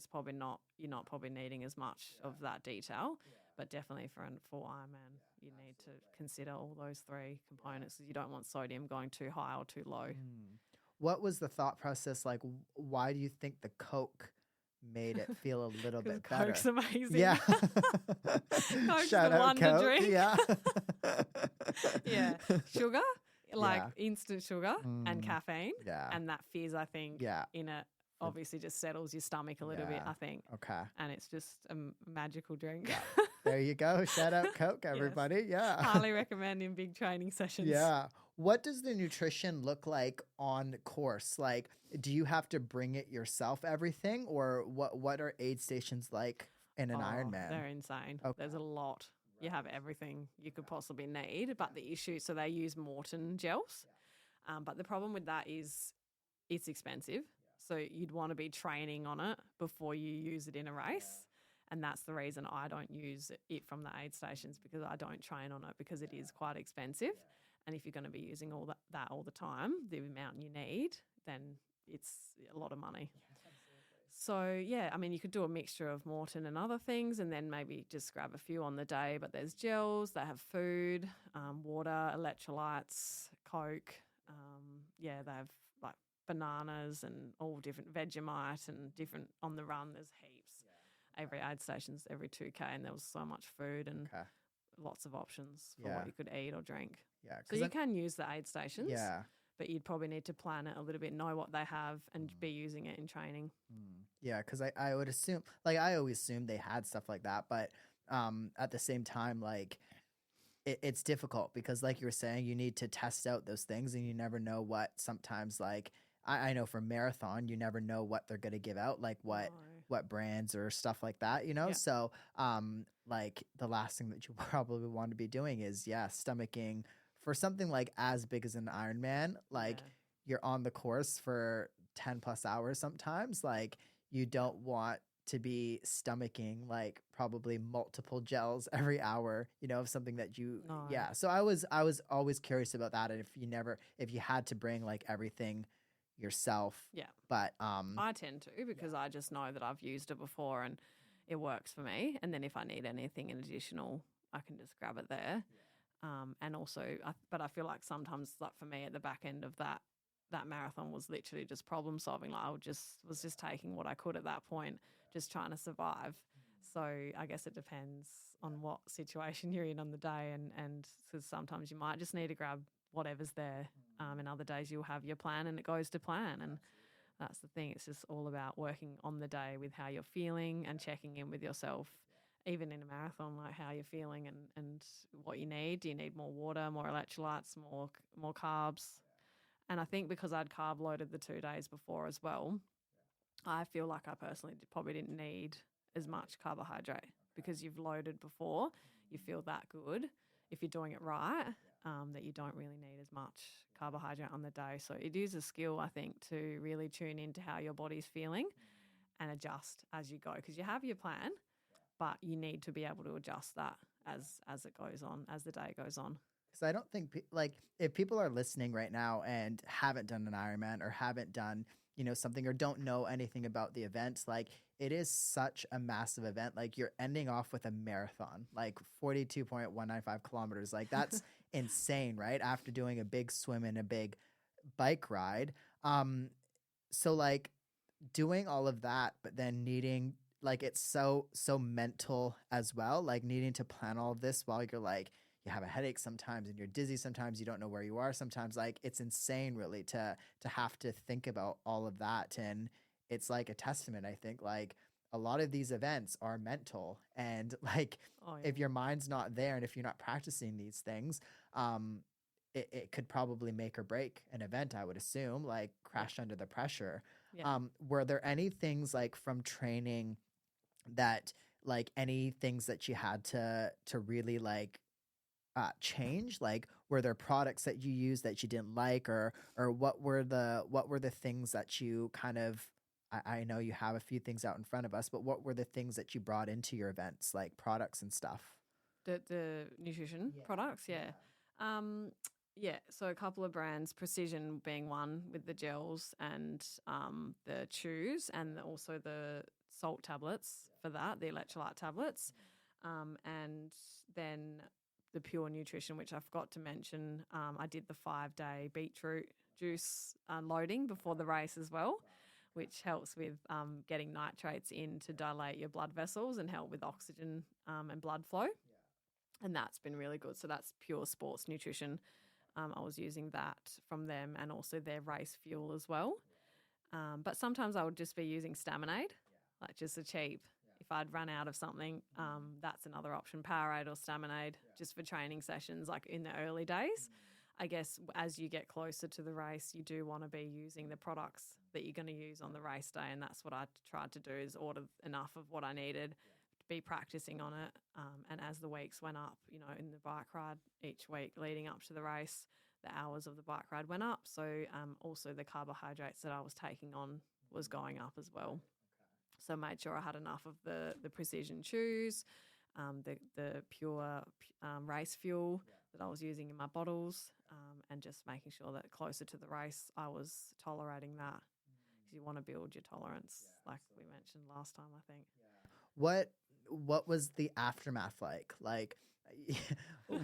you're not probably needing as much of that detail, but definitely for Ironman, you need to consider all those three components. You don't want sodium going too high or too low. What was the thought process like? Why do you think the Coke made it feel a little bit better? Coke's amazing. Yeah. Coke's Shout the out one Coke. to drink. Yeah. Sugar, instant sugar and caffeine. Yeah. And that fizz, I think, in it obviously just settles your stomach a little bit, I think. Okay. And it's just a magical drink. Yeah. There you go. Shout out Coke, everybody. Yes. Yeah. Highly recommend in big training sessions. Yeah. What does the nutrition look like on course? Like, do you have to bring it yourself, everything? Or what are aid stations like in an Ironman? They're insane. Okay. There's a lot. You have everything you could possibly need. But the issue, so they use Morton gels. But the problem with that is it's expensive. So you'd want to be training on it before you use it in a race. And that's the reason I don't use it from the aid stations because I don't train on it because it is quite expensive. And if you're going to be using all that all the time, the amount you need, then it's a lot of money. So, yeah, I mean, you could do a mixture of Morton and other things and then maybe just grab a few on the day. But there's gels, they have food, water, electrolytes, Coke. They have like bananas and all different Vegemite and different on the run. There's heaps. Every aid station's every 2K and there was so much food and lots of options for what you could eat or drink. Yeah. So you can use the aid stations. Yeah. But you'd probably need to plan it a little bit, know what they have, and be using it in training. Yeah, because I would assume, like, I always assumed they had stuff like that, but at the same time, like, it's difficult because, like you were saying, you need to test out those things, and you never know what sometimes, like, I know for marathon, you never know what they're going to give out, like what brands or stuff like that, you know? Yeah. So, like, the last thing that you probably want to be doing is, stomaching for something like as big as an Ironman, like you're on the course for 10 plus hours sometimes, like you don't want to be stomaching like probably multiple gels every hour, you know, of something that you, So I was always curious about that. And if you had to bring like everything yourself. Yeah. But, I tend to because I just know that I've used it before and it works for me. And then if I need anything in additional, I can just grab it there. And also, but I feel like sometimes, like for me, at the back end of that marathon was literally just problem solving. Like I was just taking what I could at that point, just trying to survive. So I guess it depends on what situation you're in on the day, and because sometimes you might just need to grab whatever's there, and other days you'll have your plan and it goes to plan. And that's the thing. It's just all about working on the day with how you're feeling and checking in with yourself. Even in a marathon, like how you're feeling and what you need. Do you need more water, more electrolytes, more carbs? And I think because I'd carb loaded the 2 days before as well, I feel like I personally probably didn't need as much carbohydrate because you've loaded before. You feel that good if you're doing it right, that you don't really need as much carbohydrate on the day. So it is a skill, I think, to really tune into how your body's feeling and adjust as you go because you have your plan. But you need to be able to adjust that as it goes on, as the day goes on. Because I don't think like if people are listening right now and haven't done an Ironman or haven't done, you know, something or don't know anything about the event, like it is such a massive event. Like you're ending off with a marathon, like 42.195 kilometers. Like that's insane, right? After doing a big swim and a big bike ride. So like doing all of that, but then needing like it's so mental as well, like needing to plan all of this while you're like you have a headache sometimes and you're dizzy sometimes, you don't know where you are sometimes. Like it's insane really to have to think about all of that. And it's like a testament, I think, like a lot of these events are mental and like if your mind's not there and if you're not practicing these things, it could probably make or break an event, I would assume, like crash under the pressure. Were there any things like from training that like any things that you had to really like change? Like were there products that you used that you didn't like or what were the things that you kind of I know you have a few things out in front of us, but what were the things that you brought into your events, like products and stuff? The nutrition products, so a couple of brands, Precision being one with the gels and the chews and also the salt tablets for that, the electrolyte tablets, and then the Pure Nutrition, which I forgot to mention. I did the 5-day beetroot juice loading before the race as well, which helps with getting nitrates in to dilate your blood vessels and help with oxygen and blood flow. And that's been really good. So that's Pure Sports Nutrition. I was using that from them and also their race fuel as well. But sometimes I would just be using Staminade, like just a cheap. If I'd run out of something, that's another option, Powerade or Staminade, just for training sessions like in the early days. I guess as you get closer to the race, you do want to be using the products that you're going to use on the race day, and that's what I tried to do is order enough of what I needed to be practicing on it. And as the weeks went up, you know, in the bike ride each week leading up to the race, the hours of the bike ride went up. So also the carbohydrates that I was taking on was going up as well. So made sure I had enough of the Precision chews, the pure race fuel that I was using in my bottles, and just making sure that closer to the race I was tolerating that. because you want to build your tolerance, like we mentioned last time, I think. What was the aftermath like? Like,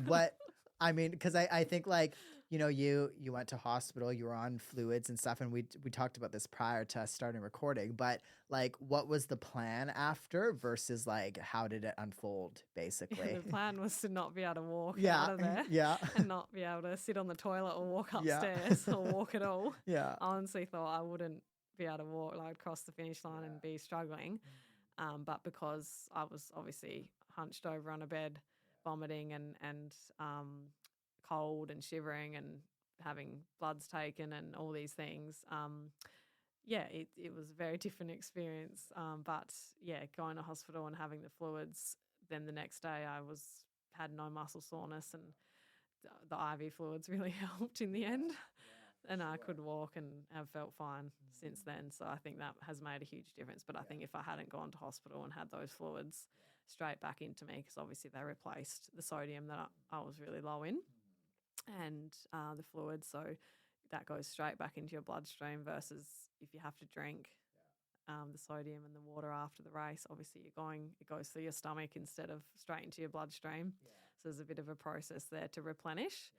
what? I mean, because I think like you went to hospital, you were on fluids and stuff, and we talked about this prior to us starting recording. But like, what was the plan after versus like how did it unfold? Basically, The plan was to not be able to walk yeah, out of there, yeah, and not be able to sit on the toilet or walk yeah, upstairs or walk at all. yeah, I honestly thought I wouldn't be able to walk, like cross the finish line and be struggling. But because I was obviously hunched over on a bed, vomiting and cold and shivering and having bloods taken and all these things, it was a very different experience. But yeah, going to hospital and having the fluids, then the next day I had no muscle soreness, and the IV fluids really helped in the end. And I could walk and have felt fine since then. So I think that has made a huge difference. But I think if I hadn't gone to hospital and had those fluids straight back into me, because obviously they replaced the sodium that I was really low in, and the fluids, so that goes straight back into your bloodstream versus if you have to drink the sodium and the water after the race. Obviously it goes through your stomach instead of straight into your bloodstream. So there's a bit of a process there to replenish.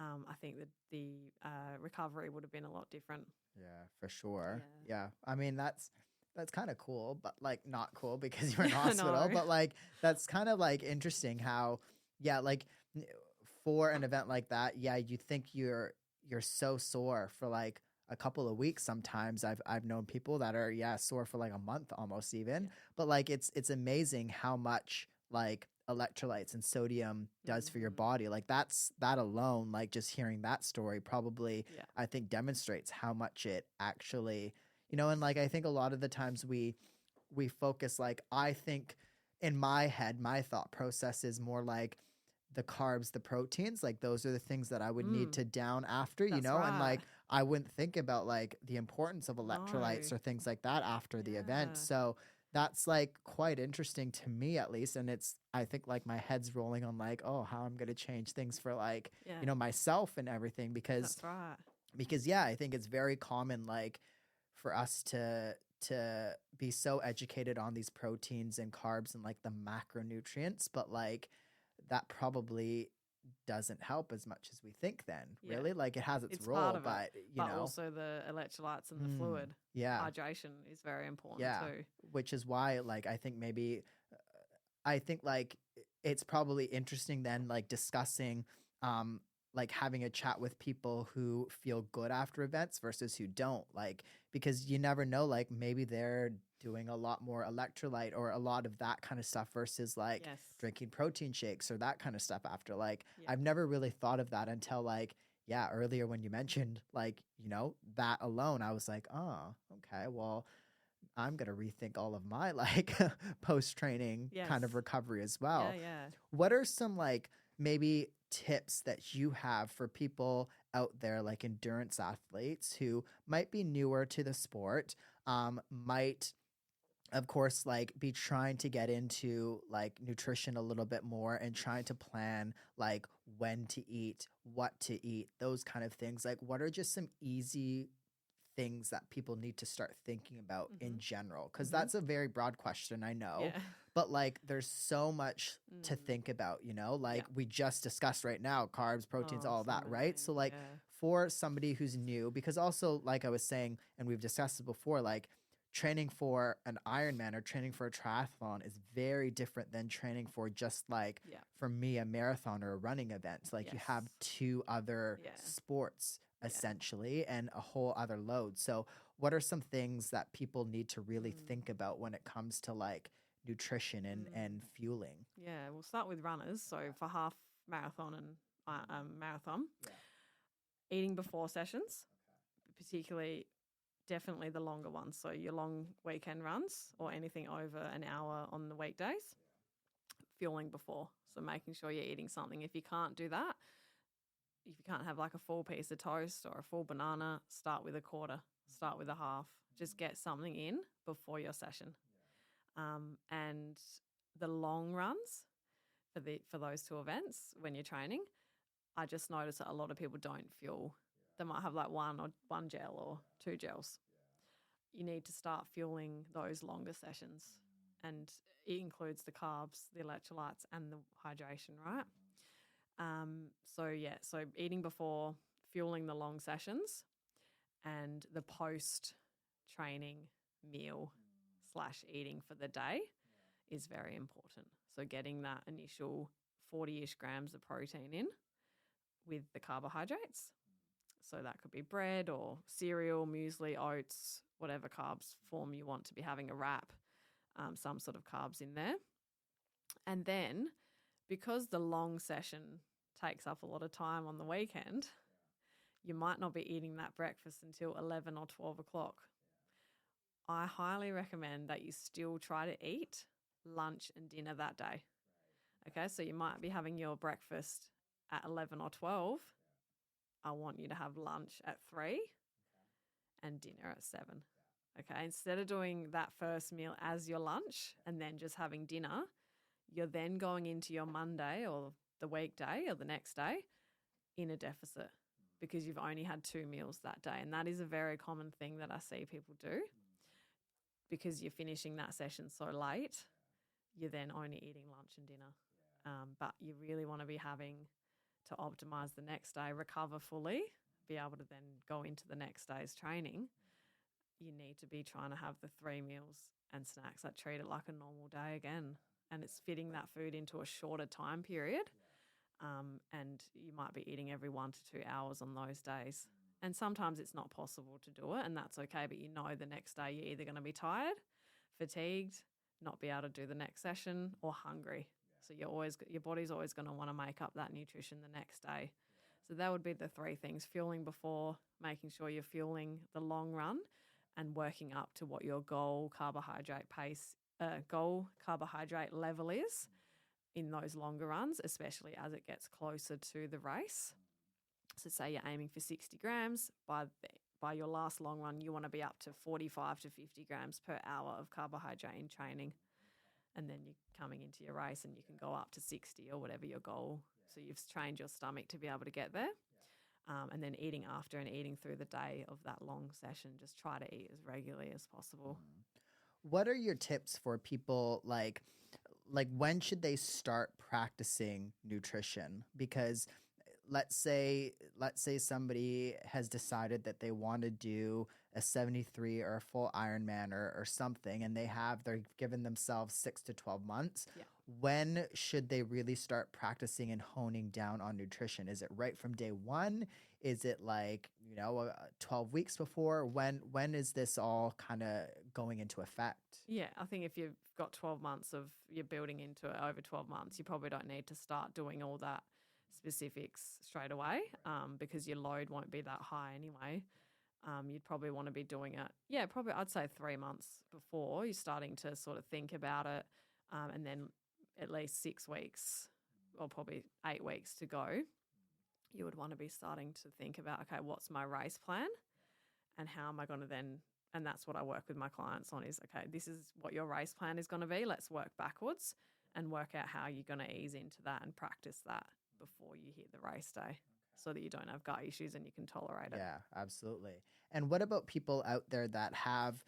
I think that the recovery would have been a lot different. yeah, for sure. Yeah, I mean that's kind of cool, but like not cool because you're in hospital. But like that's kind of like interesting how like for an event like that, you think you're so sore for like a couple of weeks. Sometimes I've known people that are sore for like a month almost even. But like it's amazing how much like electrolytes and sodium does for your body. Like that alone, like just hearing that story probably I think demonstrates how much it actually, and like I think a lot of the times we focus, like I think in my head, my thought process is more like the carbs, the proteins, like those are the things that I would need to down after, That's and right. like I wouldn't think about like the importance of electrolytes No. or things like that after the event. So that's like quite interesting to me at least. And I think like my head's rolling on like, oh, how I'm going to change things for like, myself and everything because, That's right. because I think it's very common like for us to be so educated on these proteins and carbs and like the macronutrients, but like that probably doesn't help as much as we think then. Really? Like it has its role, part of but it, but also the electrolytes and the fluid. Hydration is very important too. Which is why like I think maybe I think like it's probably interesting then like discussing like having a chat with people who feel good after events versus who don't, like because you never know, like maybe they're doing a lot more electrolyte or a lot of that kind of stuff versus like drinking protein shakes or that kind of stuff after. Like I've never really thought of that until like earlier when you mentioned like that alone, I was like, oh, okay, well I'm gonna rethink all of my like post training kind of recovery as well. What are some like maybe tips that you have for people out there, like endurance athletes who might be newer to the sport, might of course like be trying to get into like nutrition a little bit more and trying to plan like when to eat, what to eat, those kind of things? Like what are just some easy things that people need to start thinking about in general? Because that's a very broad question, I know. But like there's so much to think about, like we just discussed right now, carbs, proteins, all that, right? So like for somebody who's new, because also like I was saying, and we've discussed it before, like training for an Ironman or training for a triathlon is very different than training for just like, for me, a marathon or a running event. Like you have two other sports essentially and a whole other load. So what are some things that people need to really think about when it comes to like nutrition and fueling? We'll start with runners. So for half marathon and marathon, eating before sessions, particularly definitely the longer ones. So your long weekend runs or anything over an hour on the weekdays, fueling before. So making sure you're eating something. If you can't do that, if you can't have like a full piece of toast or a full banana, start with a quarter, start with a half. Just get something in before your session. And the long runs for those two events when you're training, I just notice that a lot of people don't fuel. They might have like one gel or two gels. you need to start fueling those longer sessions. And it includes the carbs, the electrolytes, and the hydration, right? So eating before, fueling the long sessions, and the post-training meal / eating for the day is very important. So getting that initial 40-ish grams of protein in with the carbohydrates. So that could be bread or cereal, muesli, oats, whatever carbs form you want to be having, a wrap, some sort of carbs in there. And then because the long session takes up a lot of time on the weekend, you might not be eating that breakfast until 11 or 12 o'clock. I highly recommend that you still try to eat lunch and dinner that day. Okay, so you might be having your breakfast at 11 or 12. I want you to have lunch at 3 and dinner at 7. Okay, instead of doing that first meal as your lunch and then just having dinner, you're then going into your Monday or the weekday or the next day in a deficit because you've only had 2 meals that day. And that is a very common thing that I see people do because you're finishing that session so late, you're then only eating lunch and dinner. But you really want to be having to optimize the next day, recover fully, be able to then go into the next day's training. You need to be trying to have the 3 meals and snacks that treat it like a normal day again. And it's fitting that food into a shorter time period. And you might be eating every 1 to 2 hours on those days. And sometimes it's not possible to do it, and that's okay. But you know the next day you're either going to be tired, fatigued, not be able to do the next session, or hungry. So your body's always going to want to make up that nutrition the next day. So that would be the 3 things: fueling before, making sure you're fueling the long run, and working up to what your goal carbohydrate level is in those longer runs, especially as it gets closer to the race. So say you're aiming for 60 grams. By your last long run, you want to be up to 45 to 50 grams per hour of carbohydrate in training. And then you're coming into your race and you can go up to 60 or whatever your goal. So you've trained your stomach to be able to get there. And then eating after and eating through the day of that long session. Just try to eat as regularly as possible. What are your tips for people, like when should they start practicing nutrition? Because let's say somebody has decided that they want to do a 73 or a full Ironman or something, and they're given themselves 6 to 12 months. Yeah. When should they really start practicing and honing down on nutrition? Is it right from day one? Is it 12 weeks before? When is this all kind of going into effect? Yeah, I think if you've got 12 months you're building into it over 12 months, you probably don't need to start doing all that specifics straight away because your load won't be that high anyway. You'd probably want to be doing it, probably I'd say 3 months before you're starting to sort of think about it, and then at least 6 weeks or probably 8 weeks to go, you would want to be starting to think about, okay, what's my race plan and how am I going to then, and that's what I work with my clients on is, okay, this is what your race plan is going to be. Let's work backwards and work out how you're going to ease into that and practice that before you hit the race day so that you don't have gut issues and you can tolerate it. Yeah, absolutely. And what about people out there that have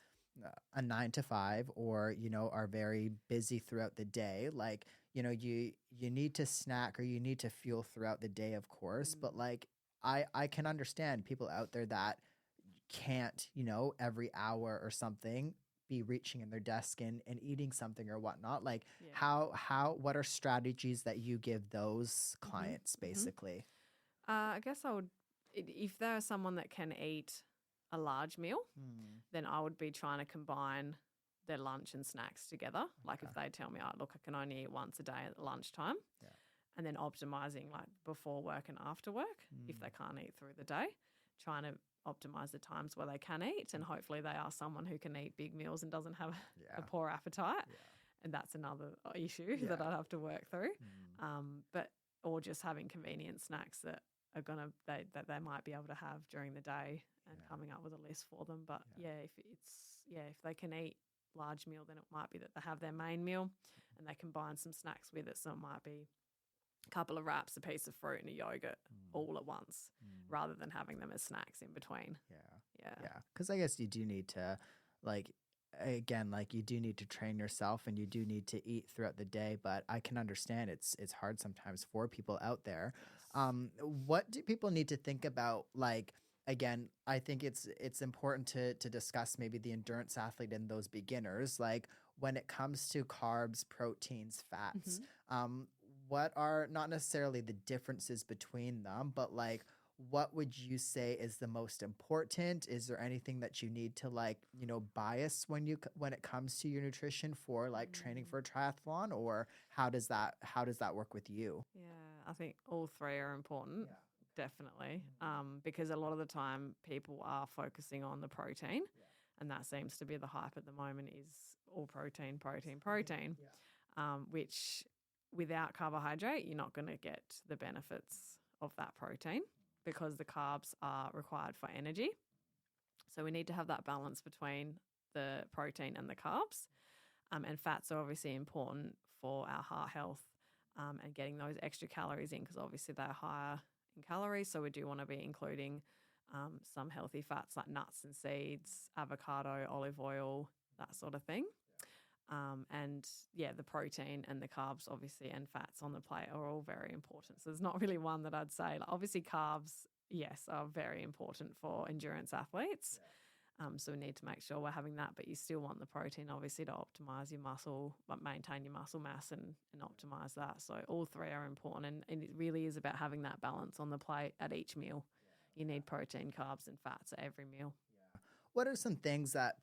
a 9 to 5 or, are very busy throughout the day? Like, you need to snack or you need to fuel throughout the day, of course. But I can understand people out there that can't, every hour or something be reaching in their desk and eating something or whatnot. Like what are strategies that you give those clients basically? I guess I would, if they're someone that can eat a large meal, then I would be trying to combine their lunch and snacks together. Like if they tell me, look, I can only eat once a day at lunchtime, and then optimizing like before work and after work, if they can't eat through the day, trying to optimize the times where they can eat, and hopefully they are someone who can eat big meals and doesn't have a poor appetite. And that's another issue that I'd have to work through. Or just having convenient snacks that are that they might be able to have during the day and coming up with a list for them. But if they can eat large meal, then it might be that they have their main meal and they combine some snacks with it. So it might be a couple of wraps, a piece of fruit and a yogurt all at once rather than having them as snacks in between. Yeah. Because I guess you do need to like, again, like you do need to train yourself and you do need to eat throughout the day, but I can understand it's hard sometimes for people out there. What do people need to think about? Like, again, I think it's important to discuss maybe the endurance athlete and those beginners. Like when it comes to carbs, proteins, fats, what are not necessarily the differences between them, but like what would you say is the most important? Is there anything that you need to like, bias when it comes to your nutrition for like training for a triathlon, or how does that work with you? Yeah, I think all three are important, definitely, because a lot of the time people are focusing on the protein, and that seems to be the hype at the moment is all protein, protein, protein, which without carbohydrate, you're not going to get the benefits of that protein because the carbs are required for energy. So we need to have that balance between the protein and the carbs. And fats are obviously important for our heart health and getting those extra calories in because obviously they're higher in calories. So we do want to be including some healthy fats like nuts and seeds, avocado, olive oil, that sort of thing. And yeah, the protein and the carbs, obviously, and fats on the plate are all very important. So there's not really one that I'd say. Like, obviously, carbs, yes, are very important for endurance athletes. So we need to make sure we're having that, but you still want the protein, obviously, to optimize your muscle, but maintain your muscle mass and optimize that. So all three are important, and it really is about having that balance on the plate at each meal. You need protein, carbs, and fats at every meal. What are some things that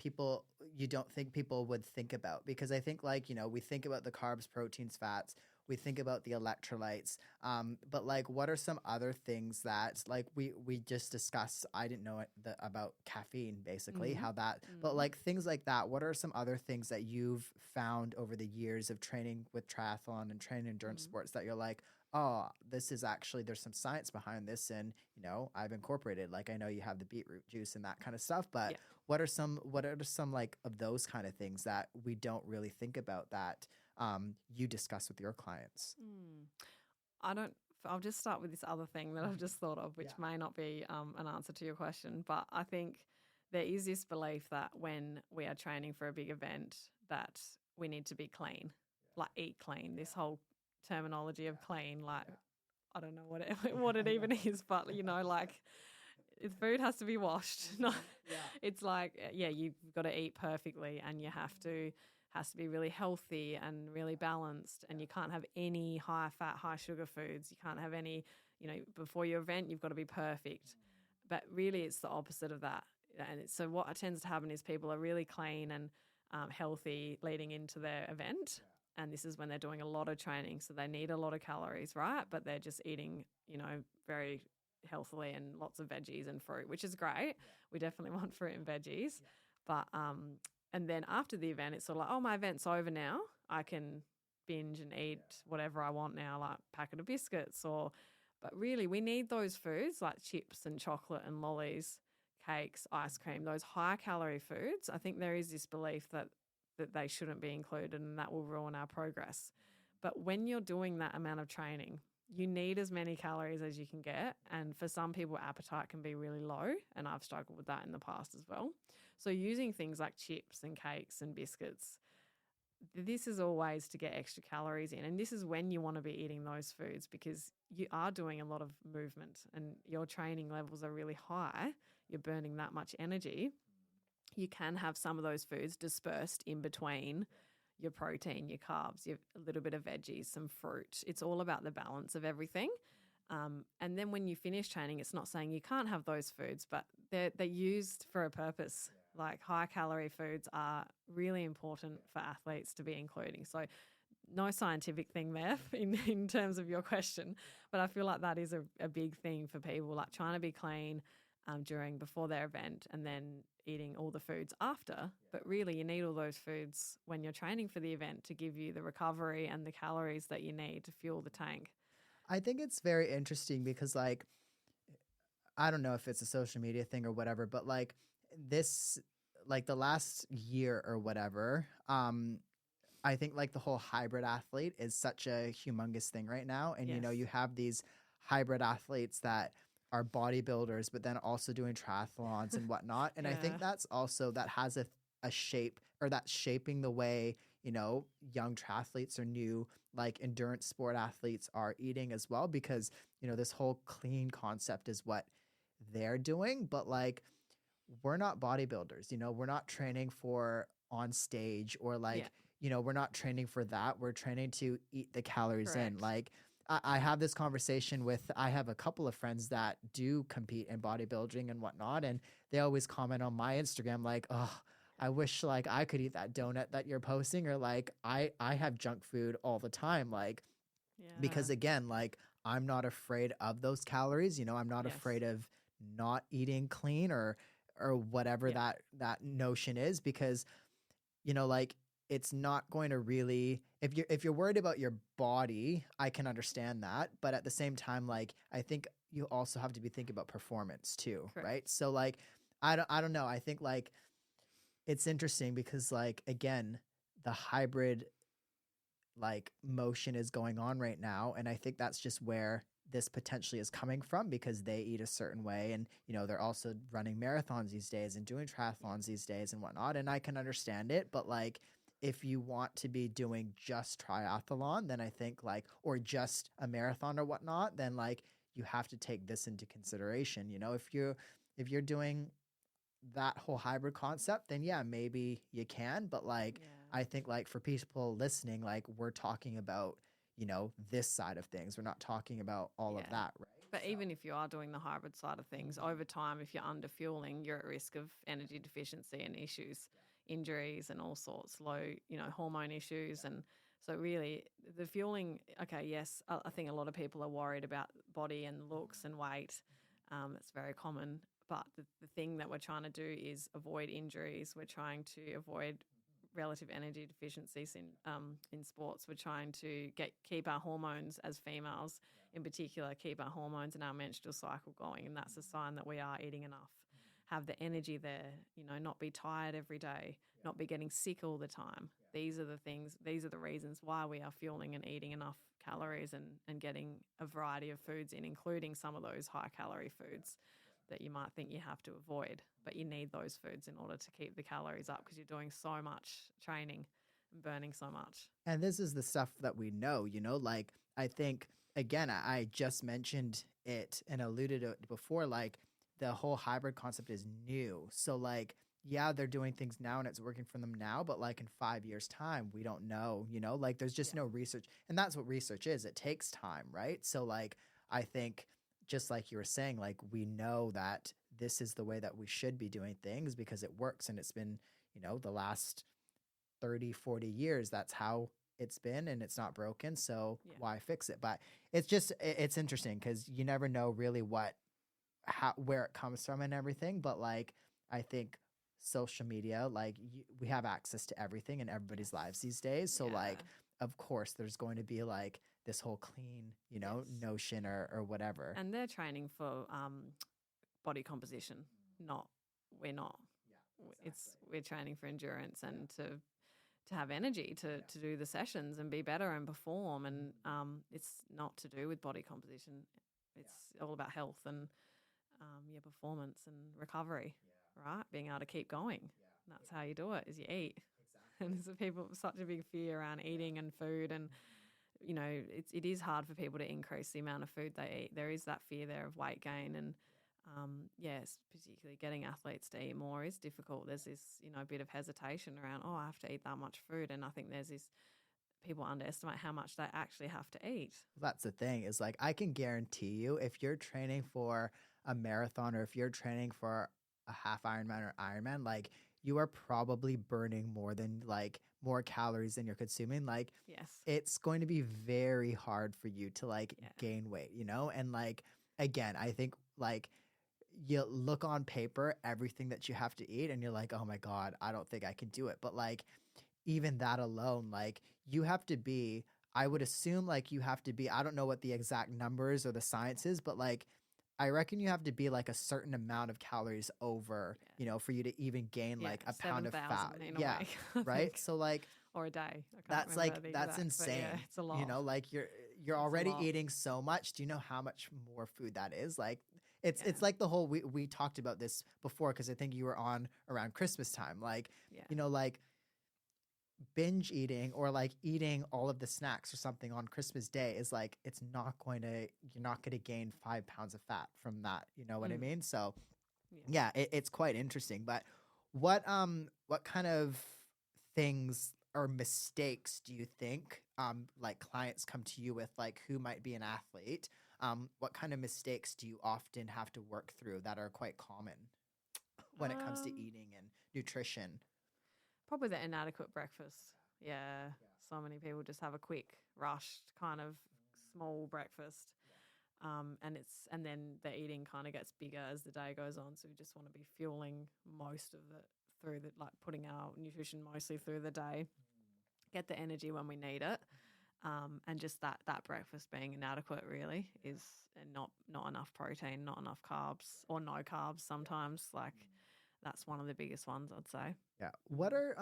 you don't think people would think about? Because I think like, we think about the carbs, proteins, fats, we think about the electrolytes. But like, what are some other things that like we just discussed? I didn't know about caffeine, basically, how that, but like things like that. What are some other things that you've found over the years of training with triathlon and training endurance sports that you're like, oh, this is actually, there's some science behind this, and I've incorporated, like, I know you have the beetroot juice and that kind of stuff, but what are some like of those kind of things that we don't really think about that you discuss with your clients? I don't. I'll just start with this other thing that I've just thought of, which may not be an answer to your question, but I think there is this belief that when we are training for a big event, that we need to be clean, like eat clean. This whole terminology of clean, like I don't know what it even is, but like food has to be washed. No, it's like you've got to eat perfectly, and you has to be really healthy and really balanced, and you can't have any high fat, high sugar foods. You can't have any, before your event, you've got to be perfect. But really it's the opposite of that. And so what tends to happen is people are really clean and healthy leading into their event. And this is when they're doing a lot of training. So they need a lot of calories, right? But they're just eating, very healthily and lots of veggies and fruit, which is great. We definitely want fruit and veggies. But and then after the event, it's sort of like, oh, my event's over now. I can binge and eat whatever I want now, like a packet of biscuits but really we need those foods like chips and chocolate and lollies, cakes, ice cream, those high calorie foods. I think there is this belief that they shouldn't be included and that will ruin our progress. But when you're doing that amount of training, you need as many calories as you can get. And for some people, appetite can be really low. And I've struggled with that in the past as well. So using things like chips and cakes and biscuits, this is all ways to get extra calories in. And this is when you want to be eating those foods because you are doing a lot of movement and your training levels are really high. You're burning that much energy. You can have some of those foods dispersed in between your protein, your carbs, a little bit of veggies, some fruit. It's all about the balance of everything. And then when you finish training, it's not saying you can't have those foods, but they're used for a purpose. Like high calorie foods are really important for athletes to be including. So no scientific thing there in terms of your question, but I feel like that is a big thing for people, like trying to be clean before their event and then eating all the foods after. But really you need all those foods when you're training for the event to give you the recovery and the calories that you need to fuel the tank. I think it's very interesting because like, I don't know if it's a social media thing or whatever, but like this, like the last year or whatever, I think like the whole hybrid athlete is such a humongous thing right now. And, you have these hybrid athletes that are bodybuilders, but then also doing triathlons and whatnot. And I think that's also, that has a shape, or that's shaping the way, young triathletes or new like endurance sport athletes are eating as well, because, this whole clean concept is what they're doing. But like, we're not bodybuilders, we're not training for on stage, or Yeah. like, we're not training for that. We're training to eat the calories in. Correct. Like, I have this conversation with, I have a couple of friends that do compete in bodybuilding and whatnot, and they always comment on my Instagram like, oh, I wish like I could eat that donut that you're posting, or like I have junk food all the time, like, Yeah. because again, like, I'm not afraid of those calories, I'm not Yes. afraid of not eating clean, or whatever Yeah. that notion is, because, like, it's not going to really, if you're worried about your body, I can understand that, but at the same time, like, I think you also have to be thinking about performance too, Correct. right? So like, I don't know, I think like it's interesting because, like, again, the hybrid like motion is going on right now, and I think that's just where this potentially is coming from, because they eat a certain way, and they're also running marathons these days and doing triathlons these days and whatnot, and I can understand it. But like, if you want to be doing just triathlon, then I think like, or just a marathon or whatnot, then like, you have to take this into consideration. If you're doing that whole hybrid concept, then yeah, maybe you can. But like, Yeah. I think like for people listening, like, we're talking about, this side of things. We're not talking about all of Yeah. that, right? But So, even if you are doing the hybrid side of things, over time, if you're under fueling, you're at risk of energy deficiency and issues, injuries, and all sorts, low, hormone issues. And so, really, the fueling, okay, yes, I think a lot of people are worried about body and looks and weight. It's very common. But the thing that we're trying to do is avoid injuries. We're trying to avoid relative energy deficiencies in sports. We're trying to keep our hormones as females, in particular, keep our hormones and our menstrual cycle going, and that's a sign that we are eating enough. Have the energy there, not be tired every day, not be getting sick all the time. These are the things, these are the reasons why we are fueling and eating enough calories and getting a variety of foods in, including some of those high calorie foods that you might think you have to avoid, but you need those foods in order to keep the calories up, because you're doing so much training and burning so much. and this is the stuff that we know, like, I think, again, I just mentioned it and alluded to it before, like, the whole hybrid concept is new. So like, yeah, they're doing things now and it's working for them now, but like in 5 years time, we don't know, like, there's just no research, and that's what research is. It takes time, right? So like, I think, just like you were saying, like, we know that this is the way that we should be doing things because it works, and it's been, the last 30-40 years, that's how it's been, and it's not broken, so Yeah. why fix it? But it's interesting because you never know really where it comes from and everything. But like, I think social media, like, we have access to everything in everybody's lives these days, so Yeah. like, of course there's going to be like this whole clean, Yes. notion or whatever. And they're training for body composition, we're not. We're training for endurance and to have energy to do the sessions and be better and perform. And it's not to do with body composition. It's all about health and performance and recovery, right? Being able to keep going. That's how you do it, is you eat. And there's such a big fear around eating and food, and it is hard for people to increase the amount of food they eat. There is that fear there of weight gain, and yes, particularly getting athletes to eat more is difficult. There's this bit of hesitation around, I have to eat that much food, and I think there's this, people underestimate how much they actually have to eat. That's the thing, is like, I can guarantee you, if you're training for a marathon, or if you're training for a half Ironman or Ironman, like, you are probably burning more calories than you're consuming. Like, Yes. it's going to be very hard for you to like gain weight, and like, again, I think like, you look on paper everything that you have to eat and you're like, oh my God, I don't think I can do it. But like, even that alone, like, you have to be, I would assume, like, you have to be, I don't know what the exact numbers or the science is, but like, I reckon you have to be like a certain amount of calories over, for you to even gain like a pound of fat. in a Yeah. week, Right. think. So like, Or a day. I can't that's remember like, the that's exact, but insane. yeah, it's a lot. Like, you're a already lot. eating so much. Do you know how much more food that is? Like, It's like the whole we talked about this before because I think you were on around Christmas time. Like, Yeah. like binge eating or like eating all of the snacks or something on Christmas Day is like you're not going to gain 5 pounds of fat from that. You know what I mean? So Yeah. it's quite interesting. But what kind of things or mistakes do you think like clients come to you with, like who might be an athlete? What kind of mistakes do you often have to work through that are quite common when it comes to Um, eating and nutrition? Probably the inadequate breakfast. Yeah. So many people just have a quick, rushed kind of small breakfast. And then the eating kind of gets bigger as the day goes on. So we just want to be fueling most of it through like putting our nutrition mostly through the day, get the energy when we need it. And just that breakfast being inadequate really is, and not enough protein, not enough carbs or no carbs sometimes. Like that's one of the biggest ones I'd say. Yeah. What are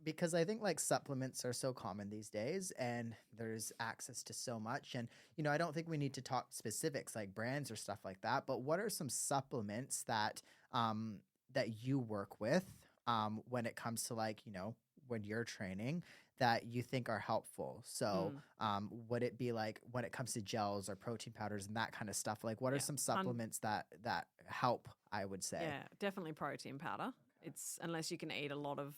because I think like supplements are so common these days and there's access to so much, and I don't think we need to talk specifics like brands or stuff like that, but what are some supplements that that you work with when it comes to like, when you're training that you think are helpful? So would it be like when it comes to gels or protein powders and that kind of stuff, like what are some supplements that help, I would say? Yeah, definitely protein powder. It's unless you can eat a lot of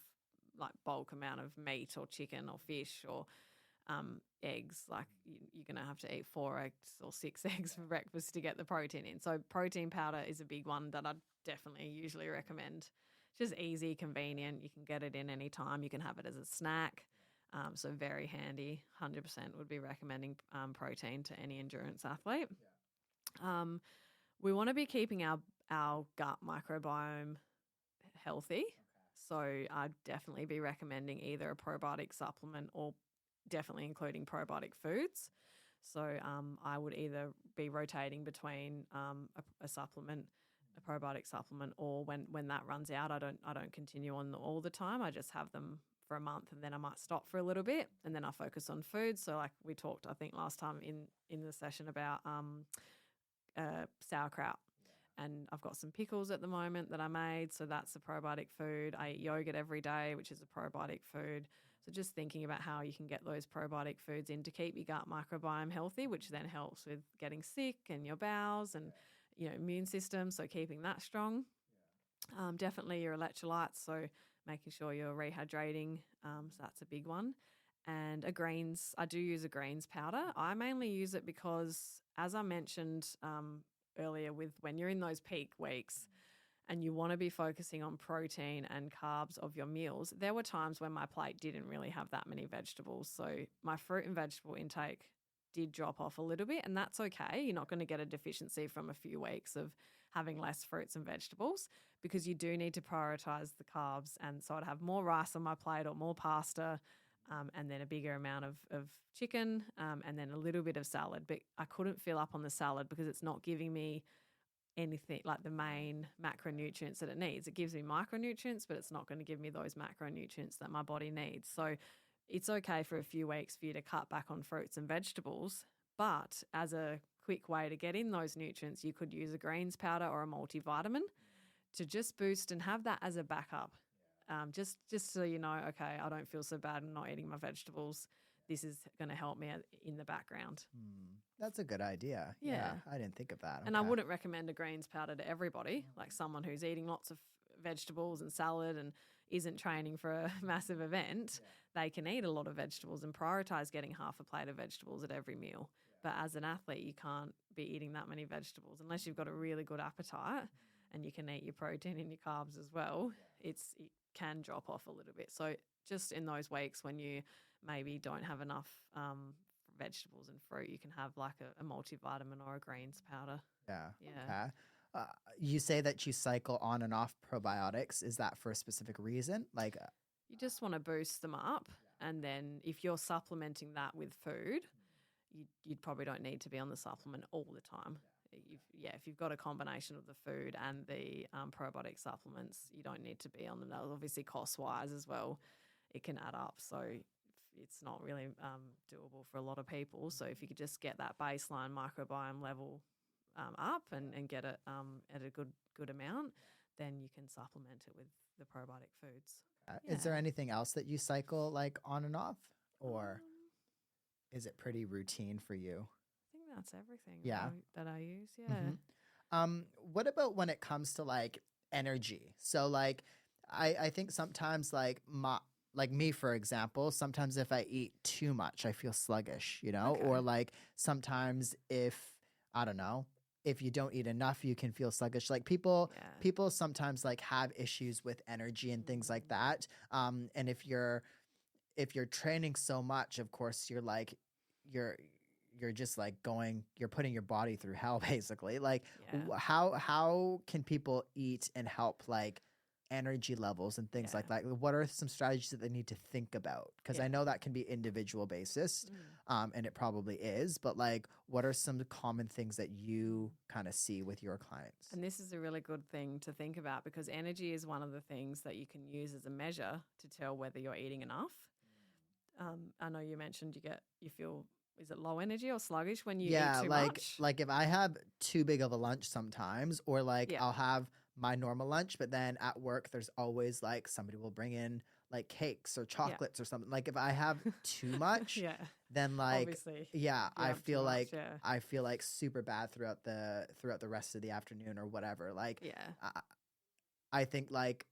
like bulk amount of meat or chicken or fish or eggs, like you're going to have to eat 4 eggs or 6 eggs for breakfast to get the protein in. So protein powder is a big one that I'd definitely usually recommend. It's just easy, convenient. You can get it in any time. You can have it as a snack. So very handy. 100% would be recommending protein to any endurance athlete. We want to be keeping our gut microbiome healthy. So I'd definitely be recommending either a probiotic supplement or definitely including probiotic foods. So I would either be rotating between a supplement, a probiotic supplement, or when that runs out, I don't continue on all the time. I just have them for a month and then I might stop for a little bit and then I focus on food. So like we talked, I think last time in the session about sauerkraut. And I've got some pickles at the moment that I made, so that's a probiotic food. I eat yogurt every day, which is a probiotic food. So just thinking about how you can get those probiotic foods in to keep your gut microbiome healthy, which then helps with getting sick and your bowels and immune system. So keeping that strong. Definitely your electrolytes, so making sure you're rehydrating. So that's a big one. And I do use a greens powder. I mainly use it because, as I mentioned earlier, with when you're in those peak weeks and you want to be focusing on protein and carbs of your meals, there were times when my plate didn't really have that many vegetables. So my fruit and vegetable intake did drop off a little bit, and that's okay. You're not going to get a deficiency from a few weeks of having less fruits and vegetables because you do need to prioritize the carbs. And so I'd have more rice on my plate or more pasta, and then a bigger amount of chicken, and then a little bit of salad. But I couldn't fill up on the salad because it's not giving me anything like the main macronutrients that it needs. It gives me micronutrients, but it's not going to give me those macronutrients that my body needs. So it's okay for a few weeks for you to cut back on fruits and vegetables. But as a quick way to get in those nutrients, you could use a greens powder or a multivitamin to just boost and have that as a backup. Just so you know, okay, I don't feel so bad. I'm not eating my vegetables. This is going to help me in the background. That's a good idea. Yeah, I didn't think of that. And I wouldn't recommend a greens powder to everybody, like someone who's eating lots of vegetables and salad and isn't training for a massive event. They can eat a lot of vegetables and prioritize getting half a plate of vegetables at every meal. But as an athlete, you can't be eating that many vegetables unless you've got a really good appetite and you can eat your protein and your carbs as well. It can drop off a little bit. So just in those weeks when you maybe don't have enough vegetables and fruit, you can have like a multivitamin or a greens powder. Yeah. Yeah. Okay. You say that you cycle on and off probiotics. Is that for a specific reason? Like, you just want to boost them up. And then if you're supplementing that with food, you probably don't need to be on the supplement all the time. If you've got a combination of the food and the probiotic supplements, you don't need to be on them. Obviously, cost-wise as well, it can add up. So it's not really doable for a lot of people. So if you could just get that baseline microbiome level up and get it at a good amount, then you can supplement it with the probiotic foods. Is there anything else that you cycle like on and off, or Um, is it pretty routine for you? I think that's everything Yeah. that I use. Yeah. What about when it comes to like energy? So like I think sometimes like me, for example, sometimes if I eat too much, I feel sluggish, Okay. or like sometimes if I don't know, if you don't eat enough, you can feel sluggish. Like Yeah. people sometimes like have issues with energy and things like that. And if you're training so much, of course, you're you're just like you're putting your body through hell basically. Like Yeah. how can people eat and help like energy levels and things Yeah. like that? What are some strategies that they need to think about? Because I Yeah. know that can be individual basis, Mm. and it probably is. But like, what are some common things that you kind of see with your clients? And this is a really good thing to think about because energy is one of the things that you can use as a measure to tell whether you're eating enough. I know you mentioned you feel, is it low energy or sluggish when you eat Yeah, too much? like if I have too big of a lunch sometimes, or like Yeah. I'll have my normal lunch, but then at work there's always like somebody will bring in like cakes or Yeah. chocolates or something. Like if I have too much, Yeah. then like Obviously, yeah, if you have too much, yeah. I feel like super bad throughout the rest of the afternoon or whatever. Like Yeah. I think like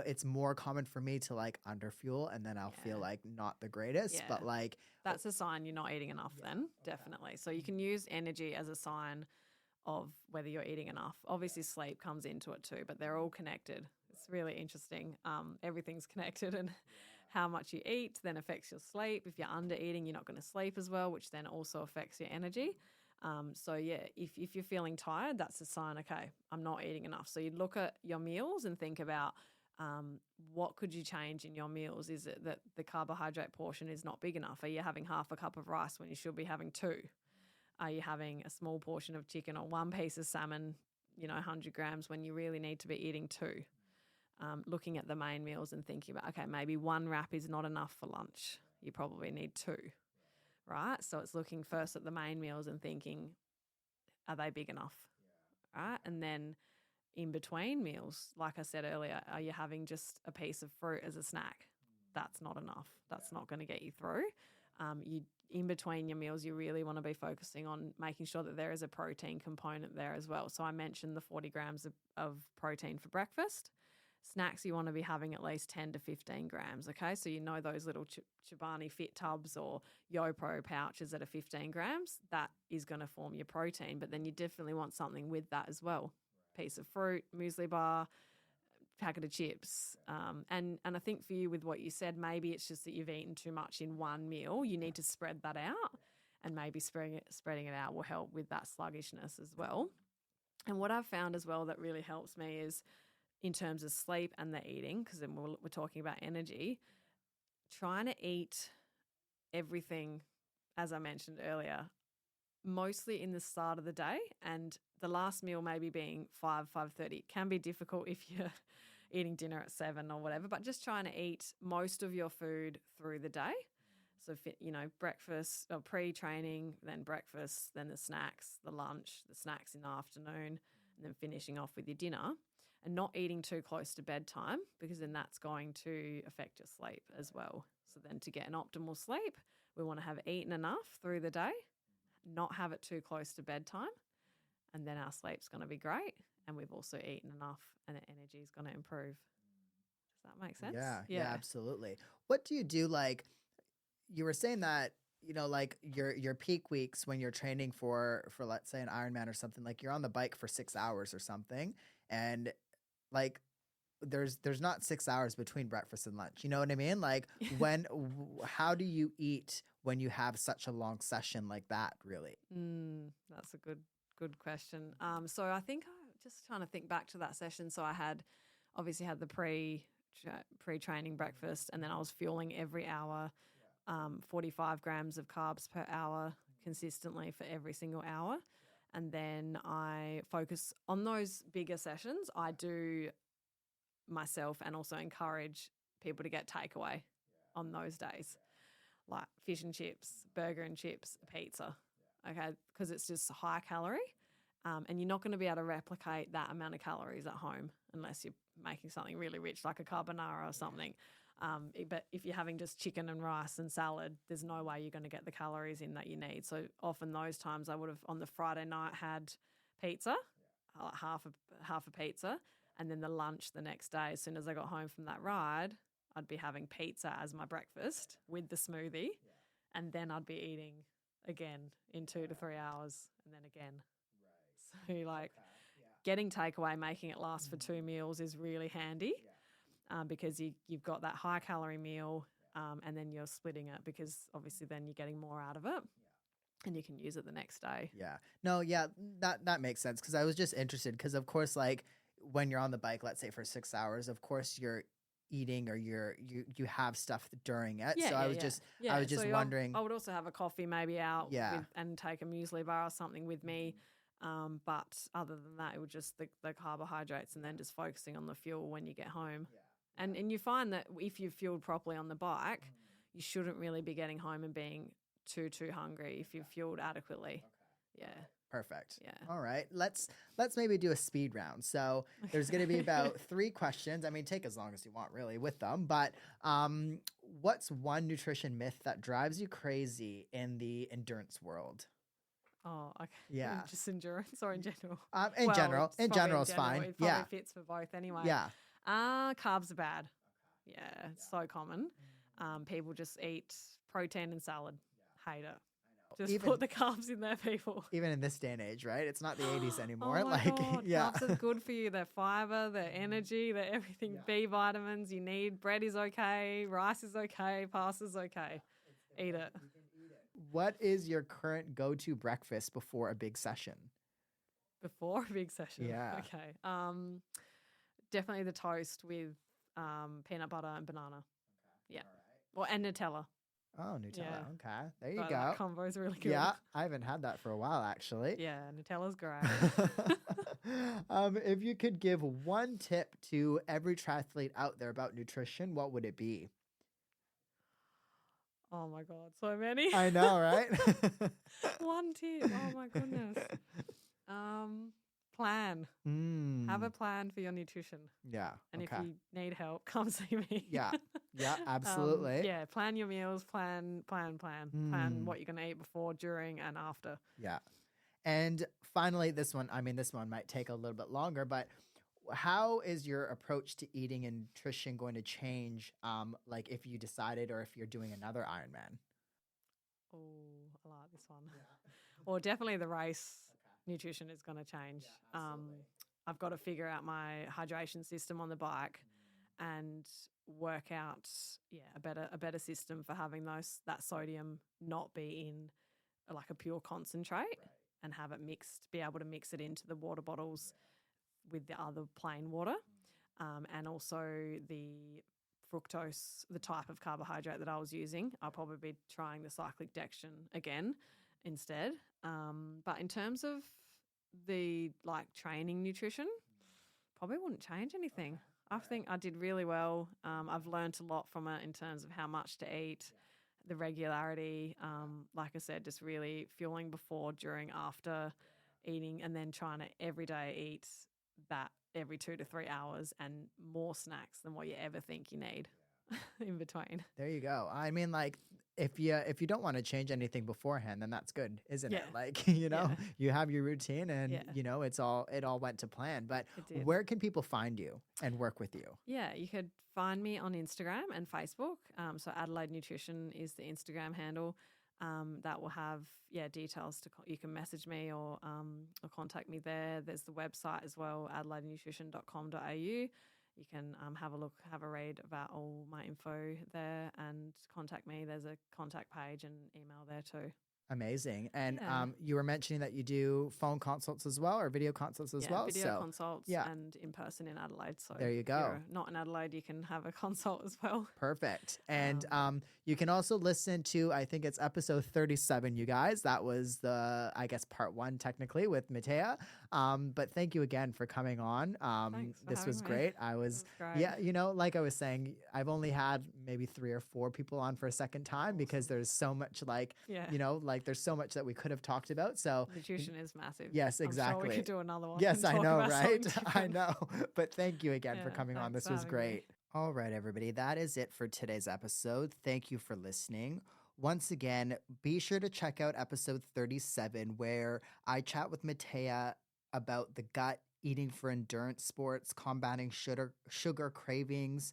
it's more common for me to like underfuel and then I'll feel Yeah. like not the greatest, Yeah. but like That's a sign you're not eating enough then, definitely. So you can use energy as a sign of whether you're eating enough. Obviously, sleep comes into it too, but they're all connected. It's really interesting. Everything's connected, and how much you eat then affects your sleep. If you're under eating, you're not going to sleep as well, which then also affects your energy. So yeah, if you're feeling tired, that's a sign. Okay, I'm not eating enough. So you look at your meals and think about what could you change in your meals? Is it that the carbohydrate portion is not big enough? Are you having half a cup of rice when you should be having two? Are you having a small portion of chicken or one piece of salmon, 100 grams when you really need to be eating two? Looking at the main meals and thinking about, okay, maybe one wrap is not enough for lunch. You probably need two, right? So it's looking first at the main meals and thinking, are they big enough, right? And then in between meals, like I said earlier, are you having just a piece of fruit as a snack? That's not enough. That's not going to get you through. You in between your meals, you really want to be focusing on making sure that there is a protein component there as well. So I mentioned the 40 grams of protein for breakfast. Snacks, you want to be having at least 10 to 15 grams, okay? So you know those little Chobani Fit tubs or YoPro pouches that are 15 grams, that is going to form your protein. But then you definitely want something with that as well. Piece of fruit, muesli bar, packet of chips. And I think for you with what you said, maybe it's just that you've eaten too much in one meal. You need to spread that out, and maybe spreading it out will help with that sluggishness as well. And what I've found as well that really helps me is in terms of sleep and the eating, because then we're talking about energy, trying to eat everything, as I mentioned earlier, mostly in the start of the day, and the last meal maybe being 5:30. It can be difficult if you're eating dinner at 7 or whatever, but just trying to eat most of your food through the day. So, breakfast or pre-training, then breakfast, then the snacks, the lunch, the snacks in the afternoon, and then finishing off with your dinner, and not eating too close to bedtime because then that's going to affect your sleep as well. So then to get an optimal sleep, we want to have eaten enough through the day, not have it too close to bedtime, and then our sleep's going to be great, and we've also eaten enough and the energy is going to improve. Does that make sense? Yeah, absolutely. What do you do? Like you were saying that, like your peak weeks when you're training for let's say an Ironman or something, like you're on the bike for 6 hours or something, and like there's not 6 hours between breakfast and lunch. You know what I mean? Like how do you eat when you have such a long session like that? Really? That's a good question. So I think I just trying to think back to that session. So I obviously had the pre-training breakfast, and then I was fueling every hour, 45 grams of carbs per hour consistently for every single hour. And then I focus on those bigger sessions. I do myself and also encourage people to get takeaway on those days, like fish and chips, burger and chips, pizza. Okay, because it's just high calorie. And you're not going to be able to replicate that amount of calories at home unless you're making something really rich like a carbonara or something. But if you're having just chicken and rice and salad, there's no way you're going to get the calories in that you need. So often those times I would have on the Friday night had pizza, half a pizza, and then the lunch the next day. As soon as I got home from that ride, I'd be having pizza as my breakfast with the smoothie, and then I'd be eating again in 2 to 3 hours, and then again. So getting takeaway, making it last for 2 meals is really handy because you've got that high calorie meal and then you're splitting it because obviously then you're getting more out of it and you can use it the next day. Yeah. No, yeah, that makes sense because I was just interested because, of course, like when you're on the bike, let's say for 6 hours, of course you're eating or you have stuff during it. Yeah, so I was just wondering. I would also have a coffee maybe out and take a muesli bar or something with me. But other than that, it would just the carbohydrates and then just focusing on the fuel when you get home. And you find that if you've fueled properly on the bike, you shouldn't really be getting home and being too hungry if you've fueled adequately. Yeah. Perfect. Yeah. All right. Let's maybe do a speed round. So there's going to be about 3 questions. I mean, take as long as you want really with them. But what's one nutrition myth that drives you crazy in the endurance world? Oh, okay. Yeah. Just endurance or in general? In general is fine. It probably fits for both anyway. Yeah. Carbs are bad. Yeah, it's so common. People just eat protein and salad. Hate it. Just put the carbs in there, people. Even in this day and age, right? It's not the 80s anymore. Oh my God. Carbs are good for you. They're fiber, they're energy, they're everything. Yeah. B vitamins you need. Bread is okay. Rice is okay. Pasta's okay. Eat it. What is your current go-to breakfast before a big session? Before a big session? Yeah. Okay. Definitely the toast with peanut butter and banana. Okay. Yeah. Right. Well, and Nutella. Oh, Nutella. Yeah. Okay. There you go. That combo is really good. Yeah. I haven't had that for a while, actually. Yeah. Nutella's great. If you could give one tip to every triathlete out there about nutrition, what would it be? Oh my God, so many. I know, right? One tip. Oh my goodness. Plan. Have a plan for your nutrition. Yeah. And if you need help, come see me. Yeah. Yeah, absolutely. Plan your meals, plan what you're going to eat before, during, and after. Yeah. And finally, this one might take a little bit longer, but how is your approach to eating and nutrition going to change, like if you decided or if you're doing another Ironman? Oh, I like this one. Yeah. Well, definitely the race nutrition is going to change. Yeah, I've got to figure out my hydration system on the bike and work out a better system for having that sodium not be in like a pure concentrate and have it mixed, be able to mix it into the water bottles with the other plain water, and also the fructose, the type of carbohydrate that I was using. I'll probably be trying the cyclic dextrin again instead. But in terms of the training nutrition, probably wouldn't change anything. I think I did really well. I've learned a lot from it in terms of how much to eat, the regularity. Like I said, just really fueling before, during, after eating, and then trying to every day eat that every 2 to 3 hours and more snacks than what you ever think you need in between. There you go. I mean, if you don't want to change anything beforehand, then that's good, isn't it? You have your routine and it all went to plan. But where can people find you and work with you? Yeah, you could find me on Instagram and Facebook. So Adelaide Nutrition is the Instagram handle. That will have details you can message me or contact me there. There's the website as well, adelaidenutrition.com.au. You can have a read about all my info there and contact me. There's a contact page and email there too. Amazing. And you were mentioning that you do phone consults as well or video consults as well? Video consults and in person in Adelaide. So there you go. If you're not in Adelaide, you can have a consult as well. Perfect. And you can also listen to, I think it's episode 37, you guys. That was part 1 technically with Mattea. But thank you again for coming on. Thanks for This having was me. great. It was great. Yeah, like I was saying, I've only had maybe 3 or 4 people on for a second time because there's so much Yeah. there's so much that we could have talked about. So Nutrition is massive. yes, I'm sure exactly. we could do another one. Yes, and I talk know, about right? something I different. know. But thank you again for Yeah, coming on. thanks This for was having me. great. All right, everybody. That is it for today's episode. Thank you for listening. Once again, be sure to check out episode 37, where I chat with Mattea about the gut, eating for endurance sports, combating sugar cravings,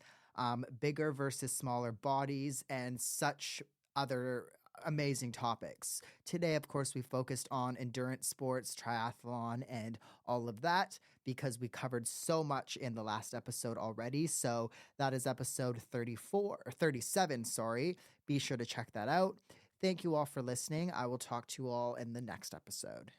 bigger versus smaller bodies, and such other amazing topics. Today, of course, we focused on endurance sports, triathlon, and all of that because we covered so much in the last episode already. So that is episode 34 or 37, sorry. Be sure to check that out. Thank you all for listening. I will talk to you all in the next episode.